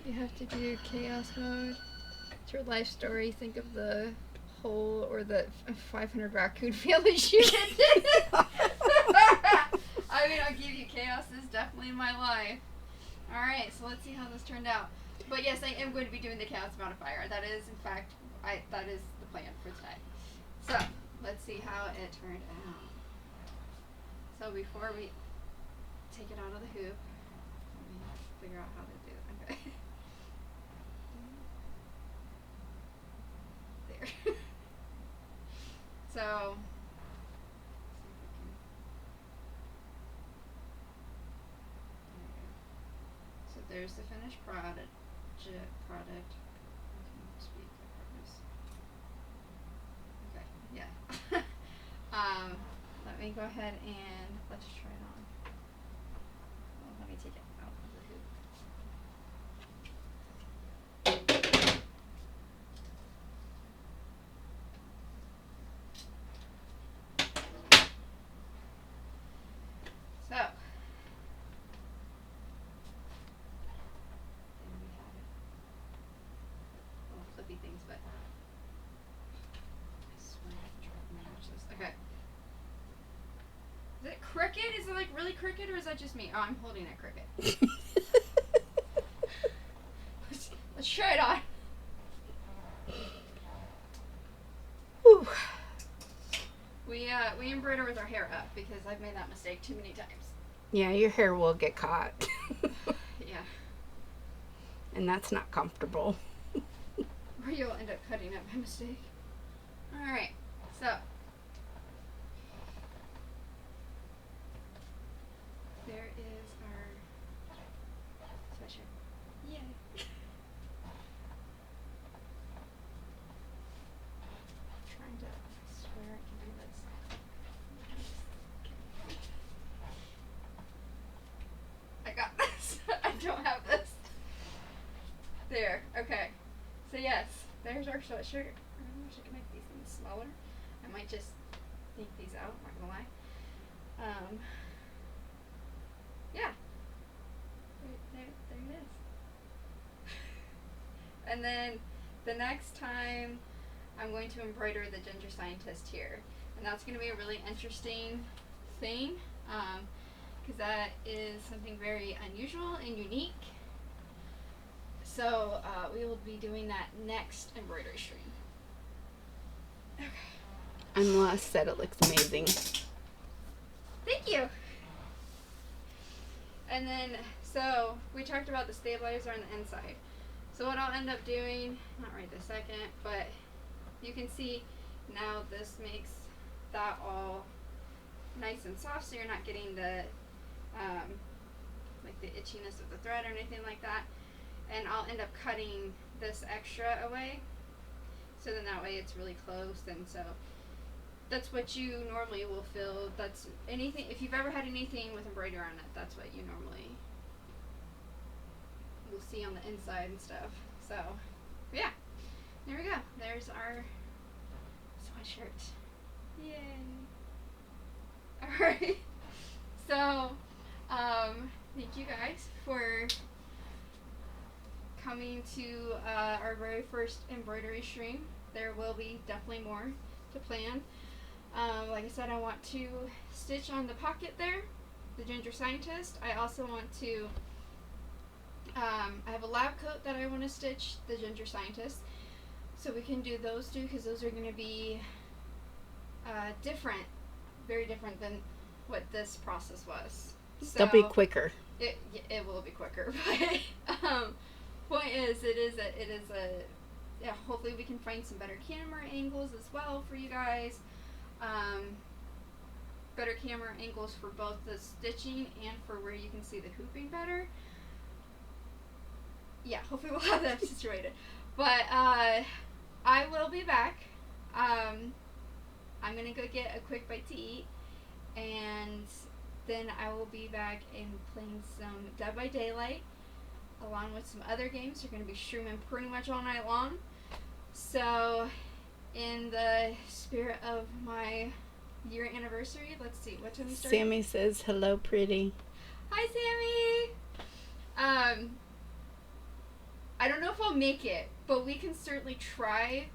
Speaker 3: You have to do chaos mode. It's your life story. Think of the whole or the 500 raccoon failures you did. I mean, I'll give you chaos is definitely my life. Alright, so let's see how this turned out. But yes, I am going to be doing the chaos modifier. That is, in fact, that is the plan for today. So, let's see how it turned out. So before we take it out of the hoop, let me figure out how to do it. Okay. There. So, so there's the finished product. Speak, okay, yeah. Let me go ahead and let's try it on. Well, let me take it out of the hoop. So, there we have it. Little flippy things, but I swear I can try to manage this. Okay. Is it crooked? Is it like really crooked, or is that just me? Oh, I'm holding it crooked. Let's try it on.
Speaker 1: Whew.
Speaker 3: We embroider with our hair up because I've made that mistake too many times.
Speaker 1: Yeah, your hair will get caught.
Speaker 3: Yeah.
Speaker 1: And that's not comfortable.
Speaker 3: Or you'll end up cutting up by mistake. Alright, so there is our sweatshirt. Yay. Trying to swear I can do this. I got this. I don't have this. There, okay. So yes, there's our sweatshirt. I wish I could make these things smaller. I might just take these out, not gonna lie. Yeah. There it is. And then the next time I'm going to embroider the ginger scientist here. And that's going to be a really interesting thing because that is something very unusual and unique. So we will be doing that next embroidery stream. Okay.
Speaker 1: Unless said it looks amazing.
Speaker 3: Thank you. And then, so we talked about the stabilizer on the inside. So what I'll end up doing, not right this second, but you can see now this makes
Speaker 2: that all nice and soft, so you're not getting the like the itchiness of the thread or anything like that. And I'll end up cutting this extra away, so then that way it's really close. And so that's what you normally will feel. That's anything, if you've ever had anything with embroidery on it, that's what you normally will see on the inside and stuff. So yeah, there we go. There's our sweatshirt. Yay. Alright. So thank you guys for coming to our very first embroidery stream. There will be definitely more to plan. Like I said, I want to stitch on the pocket there, the Ginger Scientist. I also want to, I have a lab coat that I want to stitch, the Ginger Scientist. So we can do those two, because those are going to be different, very different than what this process was. So
Speaker 1: They'll be quicker.
Speaker 2: It will be quicker, but point is, it is a yeah. Hopefully, we can find some better camera angles as well for you guys. Better camera angles for both the stitching and for where you can see the hooping better. Yeah, hopefully we'll have that situated. But I will be back. I'm gonna go get a quick bite to eat, and then I will be back and playing some Dead by Daylight, along with some other games. We're going to be streaming pretty much all night long. So, in the spirit of my year anniversary, let's see, what time we started?
Speaker 1: Sammy says, hello, pretty.
Speaker 2: Hi, Sammy! I don't know if I'll make it, but we can certainly try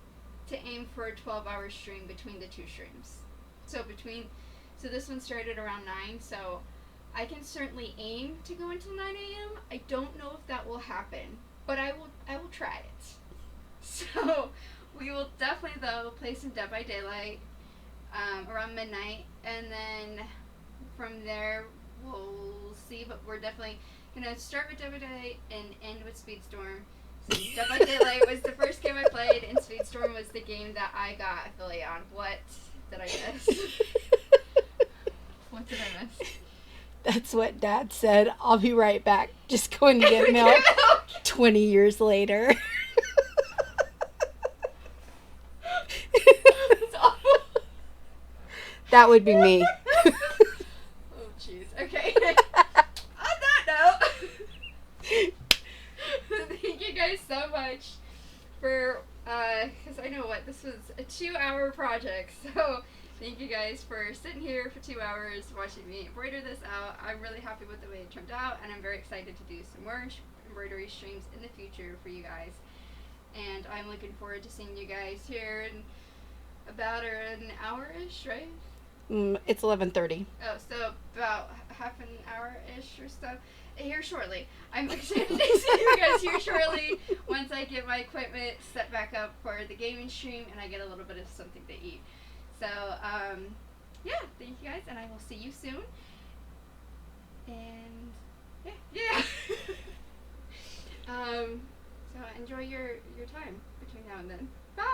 Speaker 2: to aim for a 12-hour stream between the two streams. So this one started around 9, so I can certainly aim to go until 9 a.m. I don't know if that will happen, but I will try it. So we will definitely, though, play some Dead by Daylight around midnight, and then from there we'll see, but we're definitely going to start with Dead by Daylight and end with Speedstorm. Since Dead by Daylight was the first game I played, and Speedstorm was the game that I got affiliate on. What did I miss? What did I miss?
Speaker 1: That's what Dad said. I'll be right back. Just going to get milk 20 years later.
Speaker 2: That's awful.
Speaker 1: That would be me.
Speaker 2: Oh, jeez. Okay. On that note, thank you guys so much for, because I know this was a 2-hour project, so thank you guys for sitting here for 2 hours watching me embroider this out. I'm really happy with the way it turned out, and I'm very excited to do some more embroidery streams in the future for you guys. And I'm looking forward to seeing you guys here in about an hour-ish, right?
Speaker 1: It's 11:30.
Speaker 2: Oh, so about half an hour-ish or so. Here shortly. I'm excited to see you guys here shortly once I get my equipment set back up for the gaming stream and I get a little bit of something to eat. So, yeah, thank you guys, and I will see you soon. And, yeah. So enjoy your time between now and then. Bye!